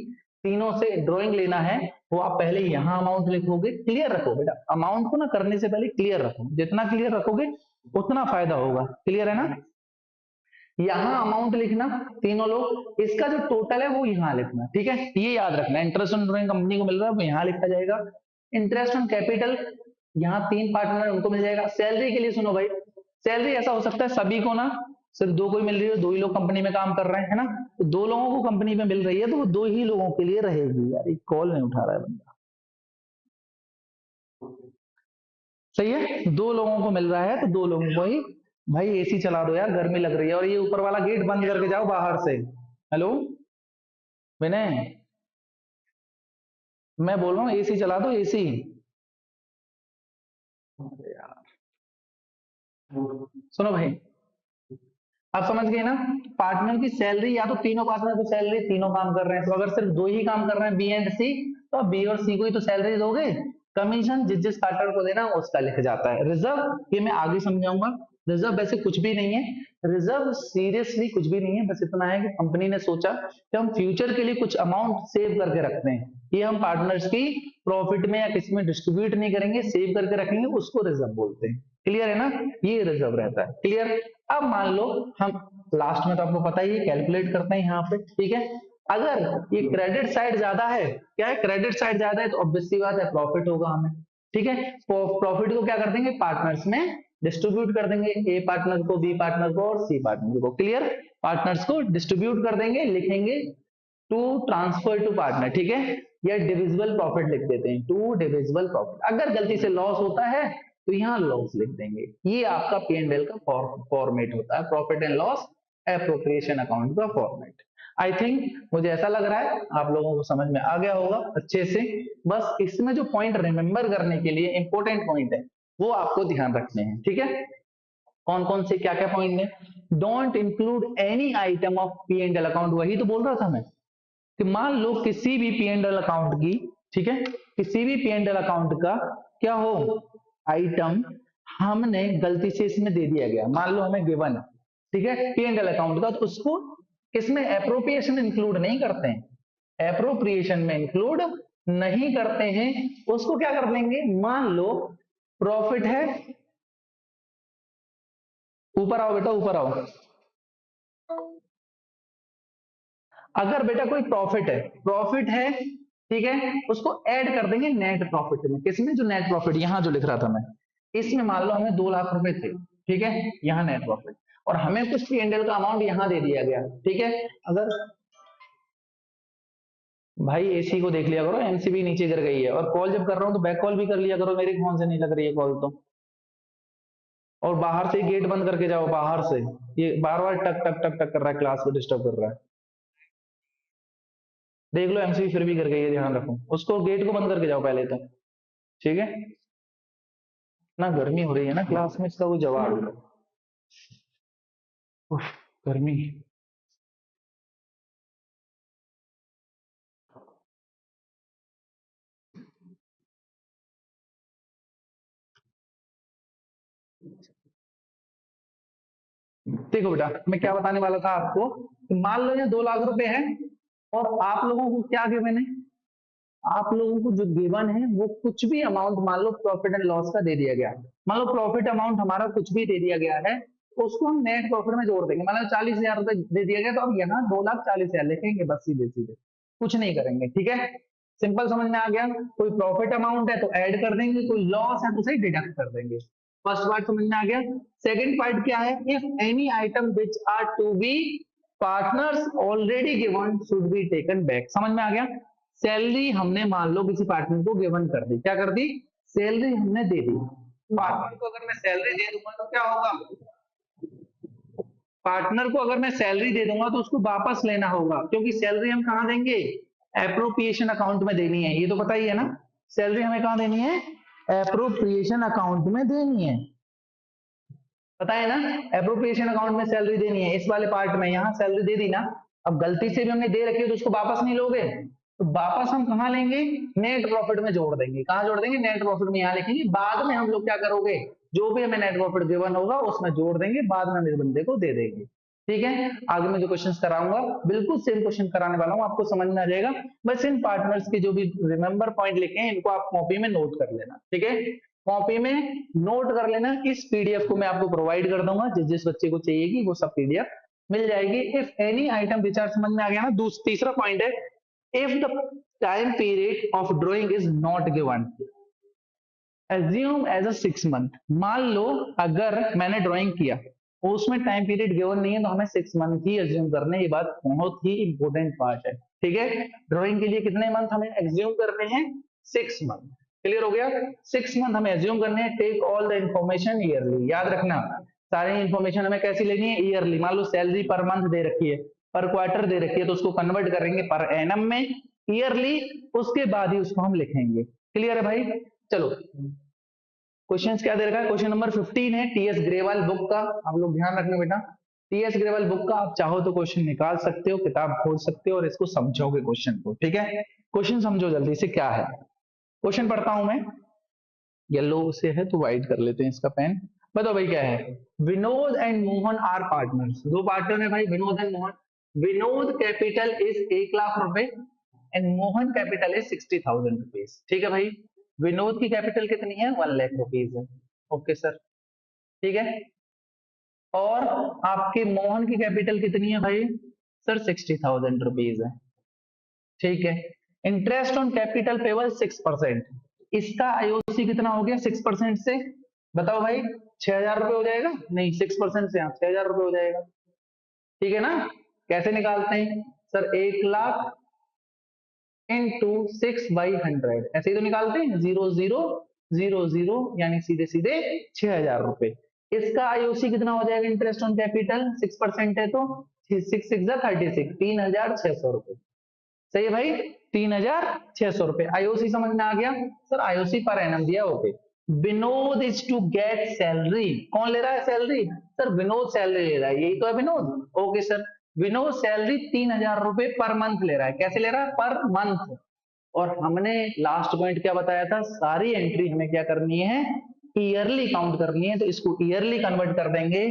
तीनों से ड्राइंग लेना है, वो आप पहले यहां अमाउंट लिखोगे। क्लियर रखो बेटा, अमाउंट को ना करने से पहले क्लियर रखो, जितना क्लियर रखोगे उतना फायदा होगा। क्लियर है ना? यहां अमाउंट लिखना, तीनों लोग, इसका जो टोटल है वो यहां लिखना, ठीक है। ये याद रखना, इंटरेस्ट ऑन ड्राइंग कंपनी को मिल रहा है वो यहां लिखा जाएगा। इंटरेस्ट ऑन कैपिटल यहाँ 3 पार्टनर उनको मिल जाएगा। सैलरी के लिए सुनो भाई, सैलरी ऐसा हो सकता है सभी को ना सिर्फ 2 को ही मिल रही है, 2 ही लोग कंपनी में काम कर रहे हैं, है ना, तो 2 लोगों को कंपनी में मिल रही है तो वो 2 ही लोगों के लिए रहेगी। यार एक कॉल नहीं उठा रहा है बंदा, सही है, 2 लोगों को मिल रहा है तो 2 लोगों को ही। भाई एसी चला दो यार, गर्मी लग रही है, और ये ऊपर वाला गेट बंद करके जाओ बाहर से। हेलो विनय, मैं बोल रहा हूँ एसी चला दो, एसी। अरे यार, सुनो भाई, आप समझ गए ना? पार्टनर की सैलरी, या तो तीनों पार्टनर की सैलरी, तीनों काम कर रहे हैं, तो अगर सिर्फ 2 ही काम कर रहे हैं बी एंड सी, तो आप बी और सी को ही तो सैलरी दोगे। कमीशन जिस जिस पार्टनर को देना उसका लिख जाता है। रिजर्व ये मैं आगे समझाऊंगा। रिजर्व वैसे कुछ भी नहीं है, रिजर्व सीरियसली कुछ भी नहीं है, बस इतना है कि कंपनी ने सोचा कि हम फ्यूचर के लिए कुछ अमाउंट सेव करके रखते हैं, ये हम पार्टनर्स की प्रॉफिट में या किसी में डिस्ट्रीब्यूट नहीं करेंगे, सेव करके रखेंगे, उसको रिजर्व बोलते हैं। क्लियर है ना? ये रिजर्व रहता है। क्लियर? अब मान लो हम लास्ट में, तो आपको पता ही है, कैलकुलेट करते हैं यहाँ पे, ठीक है। अगर ये क्रेडिट साइड ज्यादा है, क्या है, क्रेडिट साइड ज्यादा है, तो ऑब्वियस सी बात है प्रॉफिट होगा हमें, ठीक है। प्रॉफिट को क्या कर देंगे? पार्टनर्स में डिस्ट्रीब्यूट कर देंगे, ए पार्टनर को, बी पार्टनर को और सी पार्टनर को। क्लियर? पार्टनर्स को डिस्ट्रीब्यूट कर देंगे, लिखेंगे टू ट्रांसफर टू पार्टनर, ठीक है, या डिविजिबल प्रॉफिट लिख देते हैं, टू डिविजिबल प्रॉफिट। अगर गलती से लॉस होता है तो यहाँ लॉस लिख देंगे। ये आपका पी एंड एल का फॉर्मेट होता है, profit and loss appropriation account का फॉर्मेट। आई थिंक मुझे ऐसा लग रहा है आप लोगों को समझ में आ गया होगा अच्छे से। बस इसमें जो पॉइंट रिमेंबर करने के लिए इंपॉर्टेंट पॉइंट है वो आपको ध्यान रखने हैं, ठीक है। कौन कौन से क्या क्या पॉइंट है? Don't include any item of P and L account, वही तो बोल रहा था मैं कि मान लो किसी भी पी एंड एल अकाउंट की, ठीक है, किसी भी पी एंड एल अकाउंट का क्या हो आइटम हमने गलती से इसमें दे दिया गया, मान लो हमें गिवन है, ठीक है, पी एंड एल अकाउंट का, तो उसको इसमें एप्रोप्रिएशन इंक्लूड नहीं करते हैं, एप्रोप्रिएशन में इंक्लूड नहीं करते हैं, उसको क्या कर देंगे, मान लो प्रॉफिट है, ऊपर आओ बेटा ऊपर आओ, अगर बेटा कोई प्रॉफिट है, ठीक है, उसको ऐड कर देंगे नेट प्रॉफिट में, किसमें, जो नेट प्रॉफिट यहां जो लिख रहा था मैं, इसमें मान लो हमें 2 लाख रुपए थे, ठीक है, यहाँ नेट प्रॉफिट, और हमें कुछ पी एंड एल का अमाउंट यहां दे दिया गया, ठीक है, अगर भाई एसी को देख लिया करो, एमसीबी नीचे गिर गई है, और कॉल जब कर रहा हूं तो बैक कॉल भी कर लिया करो, मेरे फोन से नहीं लग रही है कॉल तो, और बाहर से गेट बंद करके जाओ, बाहर से ये बार बार टक टक टक टक कर रहा है, क्लास को डिस्टर्ब कर रहा है, देख लो एमसीबी फिर भी कर गई है, ध्यान रखो, उसको गेट को बंद करके जाओ पहले तो, ठीक है ना, गर्मी हो रही है ना क्लास में, इसका कोई जवाब नहीं। उफ, गर्मी। देखो बेटा मैं क्या बताने वाला था आपको, मान लो ये 2 लाख रुपए है, और आप लोगों को क्या गिवन है, आप लोगों को जो गिवन है वो कुछ भी अमाउंट, मान लो प्रॉफिट एंड लॉस का दे दिया गया, मान लो प्रॉफिट अमाउंट हमारा कुछ भी दे दिया गया है, तो उसको हम नेट प्रॉफिट में जोड़ देंगे, मान लो 40,000 रुपए दे दिया गया, तो अब यहाँ 2,40,000 लिखेंगे बस, सीधे सीधे कुछ नहीं करेंगे, ठीक है, सिंपल समझ में आ गया, कोई प्रॉफिट अमाउंट है तो ऐड कर देंगे, कोई लॉस है तो उसे डिडक्ट कर देंगे, फर्स्ट पार्ट समझ में आ गया। सेकंड पार्ट क्या है, if any item which are to be partners already given should be taken back, समझ में आ गया, सैलरी हमने मान लो किसी पार्टनर को गिवन कर दी, क्या कर दी, सैलरी हमने दे दी, पार्टनर को अगर मैं सैलरी दे दूंगा तो क्या होगा, पार्टनर को अगर मैं सैलरी दे दूंगा तो उसको वापस लेना होगा, क्योंकि सैलरी हम कहां देंगे, एप्रोप्रिएशन अकाउंट में देनी है, ये तो पता ही है ना, सैलरी हमें कहां देनी है, एप्रोप्रिएशन अकाउंट में देनी है, पता है ना, एप्रोप्रिएशन अकाउंट में सैलरी देनी है, इस वाले पार्ट में यहाँ सैलरी दे दी ना, अब गलती से भी हमने दे रखी है तो उसको वापस नहीं लोगे, तो वापस हम कहाँ लेंगे, नेट प्रॉफिट में जोड़ देंगे, कहाँ जोड़ देंगे, नेट प्रॉफिट में, यहाँ लिखेंगे, बाद में हम लोग क्या करोगे, जो भी हमें नेट प्रॉफिट गिवन होगा उसमें जोड़ देंगे, बाद में हम इस बंदे को दे देंगे, ठीक है, आगे मैं जो क्वेश्चन कराऊंगा बिल्कुल सेम क्वेश्चन कराने वाला हूँ, आपको समझ में आ जाएगा, बस इन पार्टनर्स के जो भी रिमेंबर पॉइंट लिखे हैं इनको आप कॉपी में नोट कर लेना, ठीक है, कॉपी में नोट कर लेना, इस पीडीएफ को मैं आपको प्रोवाइड कर दूंगा, जिस जिस बच्चे को चाहिएगी वो सब पीडीएफ मिल जाएगी। इफ एनी आइटम विचार समझ में आ गया ना, तीसरा पॉइंट है, if the time period of drawing is not given, assume as a 6 month, मान लो अगर मैंने ड्राइंग किया और उसमें टाइम पीरियड गिवन नहीं है तो हमें 6 मंथ ही एज्यूम करने, ये बात बहुत ही इंपॉर्टेंट पार्ट है, ठीक है, ड्राइंग के लिए कितने मंथ हमें एज्यूम करने हैं, 6 मंथ, क्लियर हो गया, 6 मंथ हमें एज्यूम करने हैं, take all the information yearly, याद रखना सारी इंफॉर्मेशन हमें कैसी लेनी है, ईयरली, मान लो सैलरी पर मंथ दे रखी है, पर क्वार्टर दे रखी है, तो उसको कन्वर्ट करेंगे पर एनम में, ईयरली, उसके बाद ही उसको हम लिखेंगे, क्लियर है भाई, चलो क्वेश्चंस क्या दे रखा है, क्वेश्चन नंबर 15 है टीएस ग्रेवाल बुक का, आप लोग ध्यान रखना बेटा, टीएस ग्रेवाल बुक का आप चाहो तो क्वेश्चन निकाल सकते हो, किताब खोल सकते हो और इसको समझोगे क्वेश्चन को, ठीक है, क्वेश्चन समझो जल्दी से क्या है, क्वेश्चन पढ़ता हूं मैं, येलो से है तो व्हाइट कर लेते हैं इसका पेन, बताओ भाई क्या है, Vinod and Mohan are partners, दो पार्टनर है भाई, Vinod and Mohan, Vinod capital is 1 lakh रुपए and Mohan capital is 60,000 rupees, ठीक है भाई, विनोद की कैपिटल कितनी है, 1 लाख रुपीज है, ओके सर, ठीक है, और आपके मोहन की कैपिटल कितनी है भाई, सर 60,000 रुपीज है, ठीक है, इंटरेस्ट ऑन कैपिटल पेबल 6%, इसका आईओसी कितना हो गया 6% से, बताओ भाई 6,000 रुपए हो जाएगा, नहीं 6% से 6,000 रुपए हो जाएगा, ठीक है ना, कैसे निकालते हैं सर, 1 लाख इंटू 6/100, ऐसे ही तो निकालते हैं, 0,000 यानी सीधे सीधे 6,000 रुपए, इसका आईओसी कितना हो जाएगा, इंटरेस्ट ऑन कैपिटल 6% है तो 6 6 36, 3,600 रुपए, सही है भाई, 3,600 रुपए, आईओसी समझ में आ गया, सर आईओसी पर एनम दिया, okay, Vinod is to get salary. कौन ले रहा है सैलरी? सर विनोद सैलरी ले रहा है, यही तो है Vinod. Okay sir, Vinod salary 3,000 रुपए पर मंथ ले रहा है। कैसे ले रहा है? Per month. और हमने लास्ट पॉइंट क्या बताया था? सारी एंट्री हमें क्या करनी है? ईयरली काउंट करनी है, तो इसको ईयरली कन्वर्ट कर देंगे।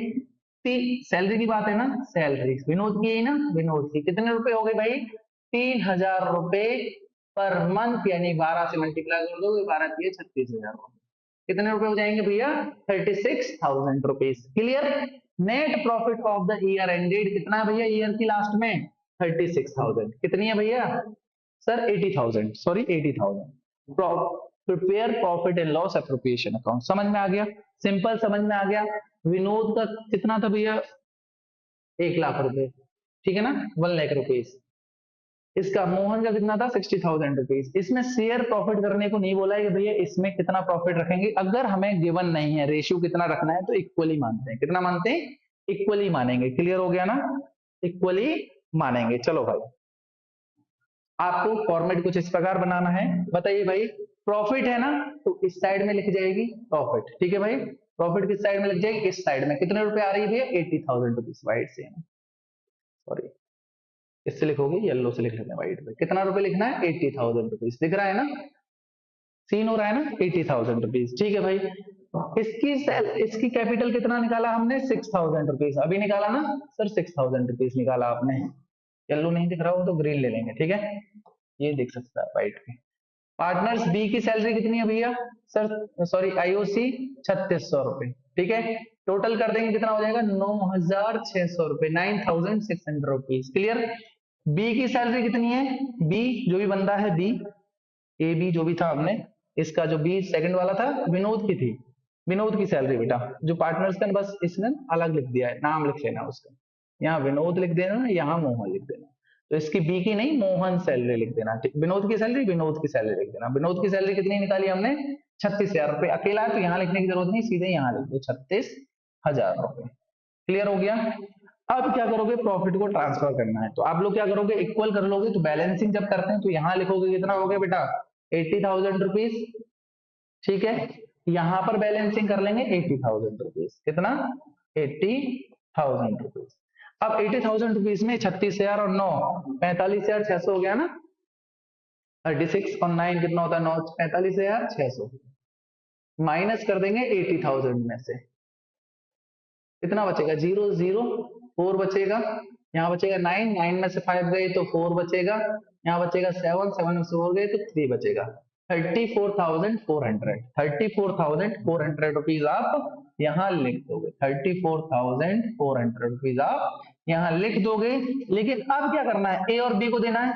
सैलरी की बात है ना, सैलरी विनोद की है ना, विनोद की कितने रुपए हो गए भाई? 3,000 रुपए पर मंथ, यानी 12 से मल्टीप्लाई कर दोगे, 12 की 36,000। कितने रुपए हो जाएंगे भैया? 36,000 rupees. Clear? Net profit of the year ended कितना है भैया ईयर की लास्ट में? 36,000। कितनी है भैया? Sir 80,000, sorry 80,000। Prepare profit and loss appropriation account. समझ में आ गया? सिंपल समझ में आ गया। विनोद का कितना था भैया? 1,00,000 रुपए, ठीक है ना, 1,00,000 रुपीज। इसका मोहन का कितना था? 60,000 रुपीज। इसमें शेयर प्रॉफिट करने को नहीं बोला है कि भैया इसमें कितना प्रॉफिट रखेंगे। अगर हमें गिवन नहीं है रेशियो कितना रखना है, तो इक्वली मानते हैं। कितना मानते हैं? इक्वली मानेंगे। क्लियर हो गया ना? इक्वली मानेंगे। चलो भाई, आपको फॉर्मेट कुछ इस प्रकार बनाना है। बताइए भाई, प्रॉफिट है ना, तो इस साइड में लिख जाएगी प्रॉफिट। ठीक है भाई, प्रॉफिट किस साइड में लिख जाएगी? इस साइड में। कितने रुपए आ रही है भैया? 80,000 रुपीज। व्हाइट से, सॉरी इससे लिखोगे, येलो से लिख लेते हैं व्हाइट पे। कितना रुपए लिखना है? 80,000 रुपीज। दिख रहा है ना, सीन हो रहा है ना? 80,000 रुपीज। ठीक है भाई, इसकी कैपिटल कितना निकाला हमने? 6,000 रुपीज। अभी निकाला ना सर? 6,000 रुपीज निकाला आपने। येलो नहीं दिख रहा हो तो ग्रीन ले लेंगे, ठीक है, ये दिख सकता है व्हाइट पे। पार्टनर्स बी की सैलरी कितनी है भैया? सर सॉरी, आईओसी 3600 रुपए। ठीक है, टोटल कर देंगे, कितना हो जाएगा? 9,600 रुपए, 9,600 रुपीज। क्लियर? बी की सैलरी कितनी है? बी जो भी बंदा है, बी ए बी जो भी था हमने, इसका जो बी सेकंड वाला था, विनोद की थी। विनोद की सैलरी बेटा, जो पार्टनर्स का बस इसने अलग लिख दिया है, नाम लिख लेना उसका। यहाँ विनोद लिख देना, यहाँ मोहन लिख देना। तो इसकी बी की नहीं, मोहन सैलरी लिख देना। विनोद की सैलरी, विनोद की सैलरी लिख देना। विनोद की सैलरी कितनी निकाली हमने? 36,000 रुपए। अकेला है तो यहाँ लिखने की जरूरत नहीं, सीधे यहाँ लिख दो 36,000 रुपए। क्लियर हो गया? अब क्या करोगे? प्रॉफिट को ट्रांसफर करना है, तो आप लोग क्या करोगे? इक्वल कर लोगे। तो बैलेंसिंग जब करते हैं तो यहाँ लिखोगे, कितना हो गया बेटा? 80,000 रुपीज। ठीक है, यहां पर बैलेंसिंग कर लेंगे 80,000 रुपीज। कितना? 80,000 रुपीज। अब 80,000 रुपीज में 36,000 और 9, 45,600 हो गया ना। 36 और 9 कितना होता है? 9, 45,600 माइनस कर देंगे 80,000 में से। कितना बचेगा? 0 0 4 बचेगा। यहाँ बचेगा 9, 9 में से 5 गए तो 4 बचेगा। यहाँ बचेगा 7, 7 में से 4 गए तो 3 बचेगा। 34,400, 34,400 रुपीज आप यहाँ लिख दोगे। 34,400 रुपीज आप यहाँ लिख दोगे। लेकिन अब क्या करना है? ए और बी को देना है।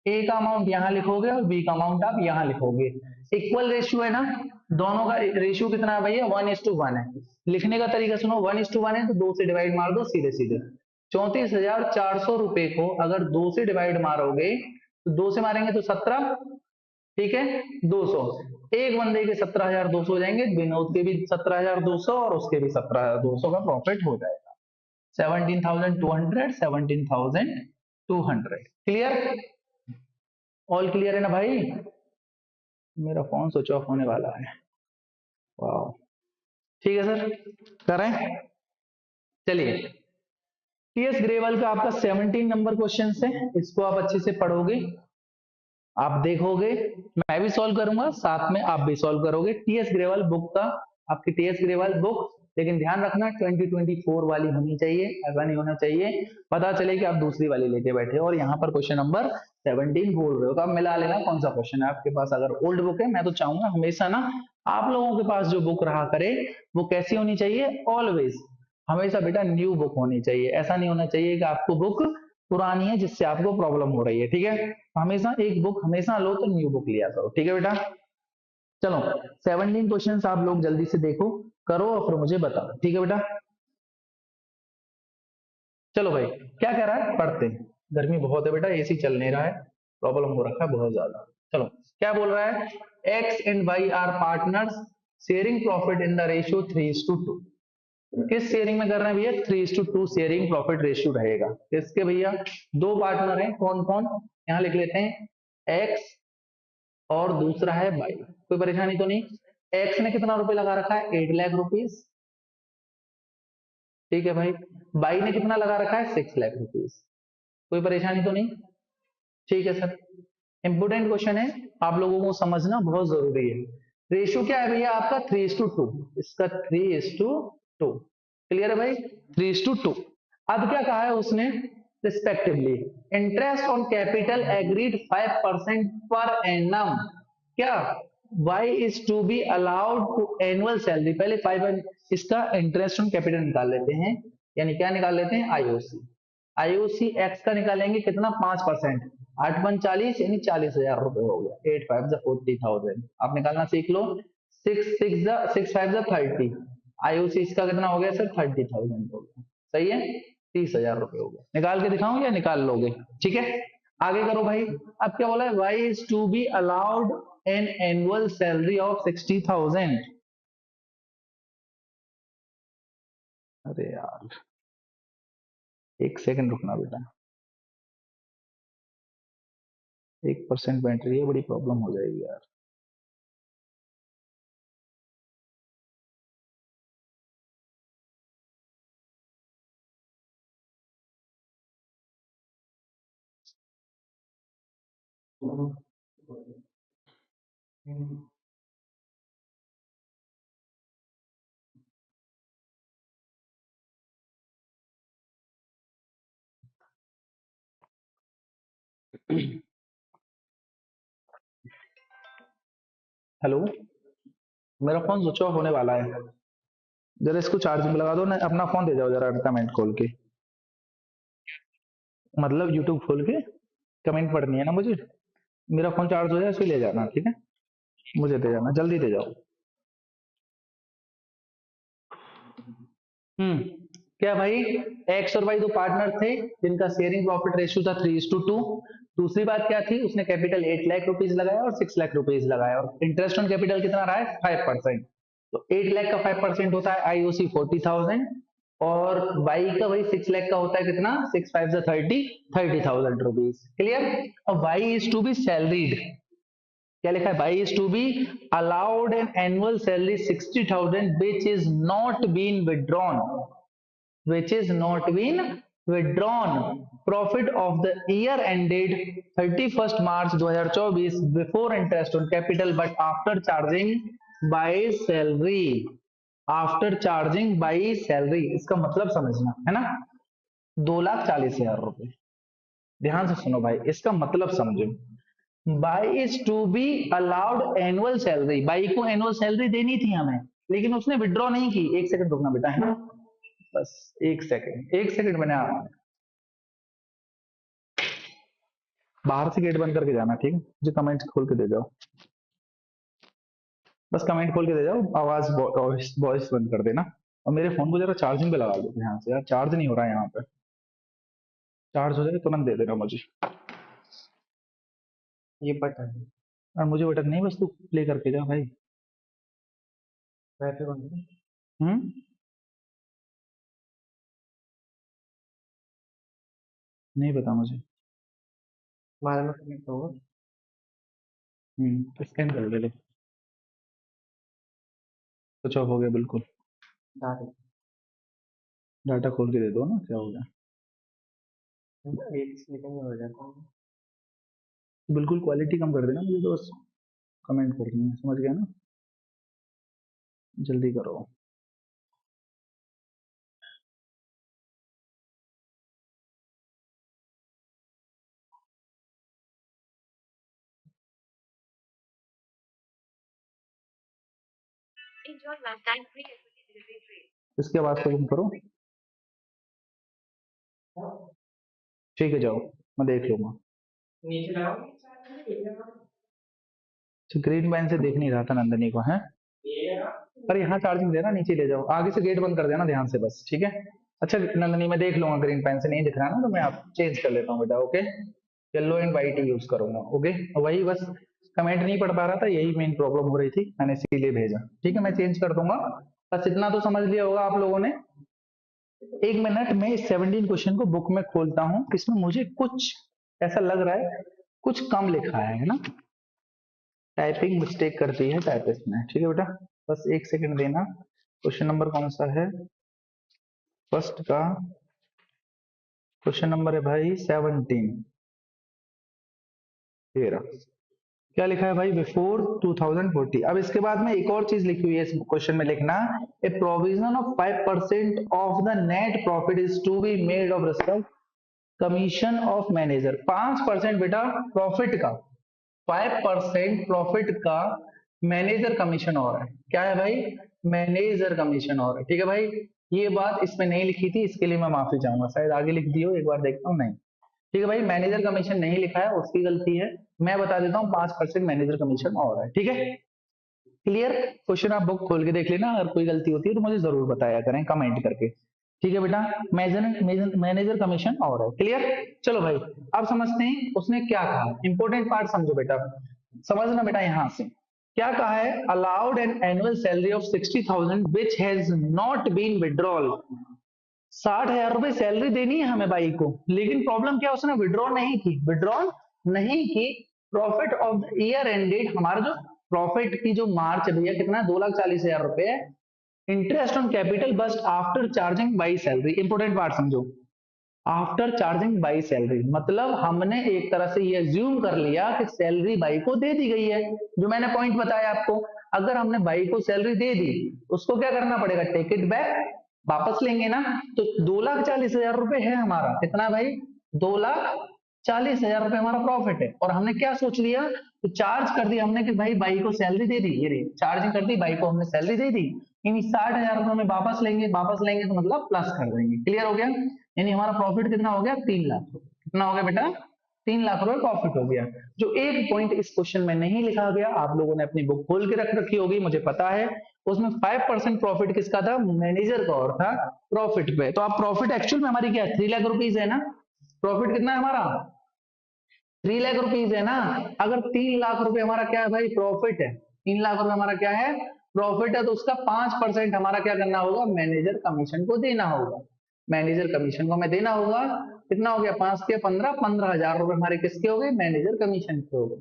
ए का अमाउंट यहाँ लिखोगे और बी का अमाउंट आप यहाँ लिखोगे। इक्वल रेशियो है ना, दोनों का रेशियो कितना है भैया? 1:1 है। लिखने का तरीका सुनो, 1:1 है तो 2 से डिवाइड मार दो सीधे सीधे। 34,400 रुपए को अगर 2 से डिवाइड मारोगे, तो 2 से मारेंगे तो 17, ठीक है, 200। एक बंदे के 17,200 हो जाएंगे, विनोद के भी 17,200 और उसके भी 17,200 का प्रॉफिट हो जाएगा। 17,200, 17,200। क्लियर? ऑल क्लियर है ना भाई? मेरा फोन स्विच ऑफ होने वाला है। वाह, ठीक है सर, करें? चलिए, टीएस ग्रेवल का आपका 17 नंबर क्वेश्चन है, इसको आप अच्छे से पढ़ोगे, आप देखोगे, मैं भी सॉल्व करूंगा, साथ में आप भी सॉल्व करोगे। टीएस ग्रेवल बुक का, आपकी टीएस ग्रेवल बुक, लेकिन ध्यान रखना 2024 वाली होनी चाहिए, ऐसा नहीं होना चाहिए पता चले कि आप दूसरी वाली लेके बैठे और यहाँ पर क्वेश्चन नंबर 17 बोल रहे हो। तो आप मिला लेना कौन सा क्वेश्चन है आपके पास। अगर ओल्ड बुक है, मैं तो चाहूंगा हमेशा ना आप लोगों के पास जो बुक रहा करे वो कैसी होनी चाहिए? ऑलवेज, हमेशा बेटा न्यू बुक होनी चाहिए। ऐसा नहीं होना चाहिए कि आपको बुक पुरानी है जिससे आपको प्रॉब्लम हो रही है। ठीक है, हमेशा एक बुक हमेशा लो तो न्यू बुक लिया करो। ठीक है बेटा, चलो 17 क्वेश्चन आप लोग जल्दी से देखो, करो और फिर मुझे बताओ। ठीक है बेटा, चलो भाई, क्या कह रहा है? पढ़ते हैं। गर्मी बहुत है बेटा, एसी चल नहीं रहा है, प्रॉब्लम हो रखा है बहुत ज्यादा। चलो, क्या बोल रहा है? X and Y are partners sharing profit in the ratio 3:2। किस शेयरिंग में कर रहे हैं भैया? 3:2 शेयरिंग प्रॉफिट रेशियो रहेगा। किसके भैया? दो पार्टनर हैं, कौन कौन? यहाँ लिख लेते हैं, एक्स और दूसरा है वाई। कोई परेशानी तो नहीं? एक्स ने कितना रुपए लगा रखा है, 8 लाख रुपीज, ठीक है भाई। बाई ने कितना लगा रखा है, 6 लाख रुपीज। कोई परेशानी तो नहीं, ठीक है सर। इंपोर्टेंट क्वेश्चन है, आप लोगों को समझना बहुत जरूरी है। रेशियो क्या है भैया आपका, 3:2, इसका 3:2, क्लियर है भाई, 3:2। अब क्या कहा है उसने, respectively interest on capital agreed 5% per annum, क्या y is to be allowed to annual salary, पहले 5, इसका इंटरेस्ट ऑन कैपिटल निकाल लेते हैं, यानी क्या निकाल लेते हैं, आईओसी। आईओसी एक्स का निकालेंगे कितना, 5%, 8×5 = 40, यानी 40,000 रुपए हो गया, 8×5 = 40,000, आप निकालना सीख लो। 6×5 = 30, आईओसी इसका कितना हो गया सर, 30,000 हो गया, सही है, 30,000 रुपए हो गया। निकाल के दिखाऊं या निकाल लोगे, ठीक है, आगे करो भाई। अब क्या बोला है, Y is to be allowed an annual salary of 60,000। अरे यार 1 सेकंड रुकना बेटा, 1% बैटरी है, बड़ी प्रॉब्लम हो जाएगी यार। हेलो, मेरा फोन स्विच ऑफ होने वाला है, जरा इसको चार्ज में लगा दो ना, अपना फोन दे जाओ जरा, कमेंट खोल के, मतलब यूट्यूब खोल के कमेंट पढ़नी है ना मुझे, मेरा फोन चार्ज हो जाए इसको ले जाना, ठीक है, मुझे दे जाना, जल्दी दे जाओ। क्या भाई, एक्स और वाई दो पार्टनर थे जिनका शेयरिंग प्रॉफिट रेशियो था 3:2। दूसरी बात क्या थी, उसने कैपिटल 8 लाख रुपीज लगाया और 6 लाख रुपीज लगाया, और इंटरेस्ट ऑन कैपिटल कितना रहा है, 5%। तो 8 लाख का 5% होता है आईओसी 40,000, और वाई का वही 6 लाख का होता है कितना, 6×5 = 30, 30,000 रुपीज, क्लियर। अब Y is to be salaried, क्या लिखा है, Y is to be allowed an annual salary 60,000 which is not been withdrawn, which is not been withdrawn, profit of the year ended 31st March 2024 before interest on capital but after charging by salary, after charging by salary, इसका मतलब समझना है ना, 2,40,000 रुपए, ध्यान से सुनो भाई, इसका मतलब समझो। Y is to be allowed annual salary, Y को एनुअल सैलरी देनी थी हमें, लेकिन उसने विड्रॉ नहीं की। 1 सेकंड रुकना बेटा, है ना, बस 1 सेकंड, 1 सेकंड मैंने बाहर से गेट बंद करके जाना, ठीक है, मुझे कमेंट खोल के दे जाओ, बस कमेंट खोल के दे जाओ, आवाज वॉइस बंद कर देना, और मेरे फोन को जरा चार्जिंग पे लगा दो ध्यान से यार, चार्ज नहीं हो रहा है यहाँ पे, चार्ज हो जाए तुरंत दे देना मुझे। ये बटन है, और मुझे बटन नहीं, बस तू प्ले करके जा भाई, वैसे बंद। नहीं पता मुझे, हमारे में कनेक्ट होगा, स्कैन कर ले, कुछ ऑफ हो गया बिल्कुल, डाटा खोल के दे दो ना, क्या हो गया, 1 सेकंड में हो जाता है, बिल्कुल क्वालिटी कम कर देना, मुझे तो बस कमेंट करनी है, समझ गया ना, जल्दी करो। इसके बाद तो तुम करो, ठीक है जाओ, मैं देख लूंगा, ग्रीन पेन से देख नहीं रहा था नंदनी को, है, पर यहाँ चार्जिंग देना, नीचे ले जाओ, आगे से गेट बंद कर देना ध्यान से बस, ठीक है। अच्छा नंदनी मैं देख लूंगा, ग्रीन पेन से नहीं दिख रहा ना, तो मैं आप चेंज कर लेता हूँ बेटा, okay, yellow and white he use करूंगा, ओके, वही बस कमेंट नहीं पढ़ पा रहा था, यही मेन प्रॉब्लम हो रही थी, मैंने इसीलिए भेजा, ठीक है, मैं चेंज कर दूंगा, बस इतना तो समझ लिया होगा आप लोगों ने। 1 मिनट में इस 17 क्वेश्चन को बुक में खोलता हूँ, इसमें मुझे कुछ ऐसा लग रहा है कुछ कम लिखा है ना, टाइपिंग मिस्टेक करती है टाइपिस्ट में, ठीक है बेटा, बस एक सेकंड देना। क्वेश्चन नंबर कौन सा है? फर्स्ट का क्वेश्चन नंबर है भाई 17। क्या लिखा है भाई? बिफोर 2040। अब इसके बाद में एक और चीज लिखी हुई है इस क्वेश्चन में, लिखना a provision of 5% of the net profit is to be made of respect commission of manager. 5% बेटा प्रॉफिट का, 5% प्रॉफिट का मैनेजर कमीशन हो रहा है। क्या है भाई? मैनेजर कमीशन हो रहा है, ठीक है भाई। ये बात इसमें नहीं लिखी थी, इसके लिए मैं माफी चाहूंगा, शायद आगे लिख दी हो, एक बार देखता हूँ। नहीं, ठीक है भाई, मैनेजर कमीशन नहीं लिखा है, उसकी गलती है। मैं बता देता हूँ 5% मैनेजर कमीशन और है, ठीक है। क्लियर? क्वेश्चन आप बुक खोल के देख लेना, अगर कोई गलती होती है तो मुझे जरूर बताया करें कमेंट करके, ठीक है बेटा। मैनेजर कमीशन और है। क्लियर? चलो भाई, अब समझते हैं उसने क्या कहा। इंपॉर्टेंट पार्ट समझो बेटा, समझना बेटा। यहां से क्या कहा है? Allowed an annual salary of 60,000 which has not been withdrawal. 60,000 रुपए सैलरी देनी है हमें बाई को, लेकिन प्रॉब्लम क्या, उसने विड्रॉ नहीं की, विड्रॉ नहीं की। Profit of the year ended, हमारा जो प्रॉफिट की जो मार्च है भैया कितना, 2,40,000 रुपए है। Interest on capital bust after charging Y salary. Important part समझो, आफ्टर चार्जिंग बाई सैलरी मतलब हमने एक तरह से ये अज्यूम कर लिया कि सैलरी बाई को दे दी गई है। जो मैंने पॉइंट बताया आपको, अगर हमने बाई को सैलरी दे दी, उसको क्या करना पड़ेगा? टेक इट बैक, वापस लेंगे ना। तो 2,40,000 रुपए है हमारा, कितना भाई? 2,40,000 रुपए हमारा प्रॉफिट है। और हमने क्या सोच लिया? तो चार्ज कर दिया हमने कि भाई बाई को सैलरी दे दी, ये रही चार्जिंग कर दी, बाई को हमने सैलरी दे दी। इन 60,000 रुपए में वापस लेंगे, वापस लेंगे तो मतलब प्लस कर देंगे। क्लियर हो गया? यानी हमारा प्रॉफिट कितना हो गया? 3,00,000 रुपए। कितना हो गया बेटा? 3,00,000 रुपए प्रॉफिट हो गया। जो एक पॉइंट इस क्वेश्चन में नहीं लिखा गया, आप लोगों ने अपनी बुक खोल के रख रखी होगी, मुझे पता है, उसमें 5% प्रॉफिट किसका था? मैनेजर का और था प्रॉफिट पे। तो आप प्रॉफिट एक्चुअल में हमारी क्या है? 3,00,000 रुपीज है ना। प्रॉफिट कितना है हमारा? 3,00,000 रुपीज है ना। अगर 3,00,000 रुपए हमारा क्या है भाई? प्रॉफिट है। 3,00,000 रुपए हमारा क्या है? प्रॉफिट है। तो उसका 5% हमारा क्या करना होगा? मैनेजर कमीशन को देना होगा। मैनेजर कमीशन को हमें देना होगा। कितना हो गया? 5 के 15, 15,000 रुपए हमारे किसके हो गए? मैनेजर कमीशन के हो गए।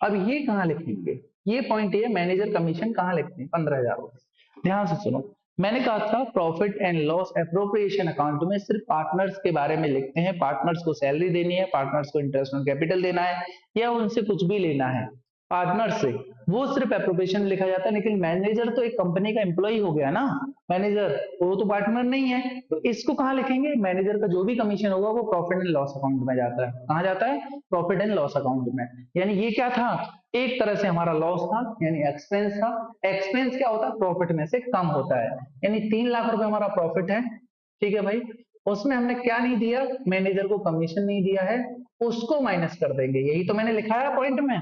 अब ये कहाँ लिखेंगे? ये पॉइंट, ये मैनेजर कमीशन कहाँ लिखते हैं? 15,000 रुपए। ध्यान से सुनो, मैंने कहा था profit and loss appropriation account में सिर्फ पार्टनर्स के बारे में लिखते हैं। पार्टनर्स को सैलरी देनी है, पार्टनर्स को इंटरेस्ट ऑन कैपिटल देना है, या उनसे कुछ भी लेना है पार्टनर से, वो सिर्फ अप्रोप्रिएशन लिखा जाता है। लेकिन मैनेजर तो एक कंपनी का एम्प्लॉय हो गया ना, मैनेजर, वो तो पार्टनर नहीं है। तो इसको कहाँ लिखेंगे? मैनेजर का जो भी कमीशन होगा वो प्रॉफिट एंड लॉस अकाउंट में जाता है। कहाँ जाता है? प्रॉफिट एंड लॉस अकाउंट में। यानी ये क्या था? एक तरह से हमारा लॉस था, यानी एक्सपेंस था। एक्सपेंस क्या होता है? प्रॉफिट में से कम होता है। यानी 3,00,000 रुपए हमारा प्रॉफिट है, ठीक है भाई। उसमें हमने क्या नहीं दिया? मैनेजर को कमीशन नहीं दिया है, उसको माइनस कर देंगे। यही तो मैंने लिखा है पॉइंट में,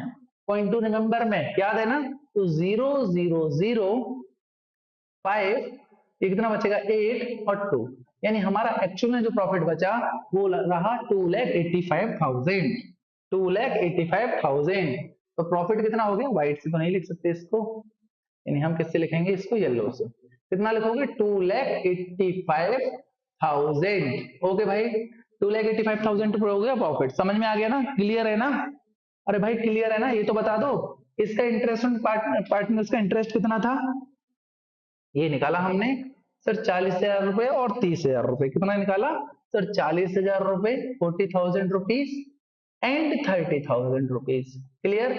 पॉइंट टू रिमेंबर में, याद है ना। तो 0,005, ये कितना बचेगा? 8 और 2, यानी हमारा एक्चुअल में जो प्रॉफिट बचा वो रहा 2,85,000। 2,85,000। तो प्रॉफिट कितना हो गया? व्हाइट से तो नहीं लिख सकते इसको, यानी हम किससे लिखेंगे इसको? येलो से। कितना लिखोगे? 2,85,000। ओके भाई, 2,85,000 हो गया प्रॉफिट। समझ में आ गया ना? क्लियर है ना? अरे भाई क्लियर है ना? ये तो बता दो, इसका इंटरेस्ट, पार्टनर्स का इंटरेस्ट कितना था? ये निकाला हमने सर 40,000 रुपए और 30,000 रुपए। कितना निकाला सर? 40,000 रुपए, 40,000 रुपीज एंड 30,000 रुपीज। क्लियर?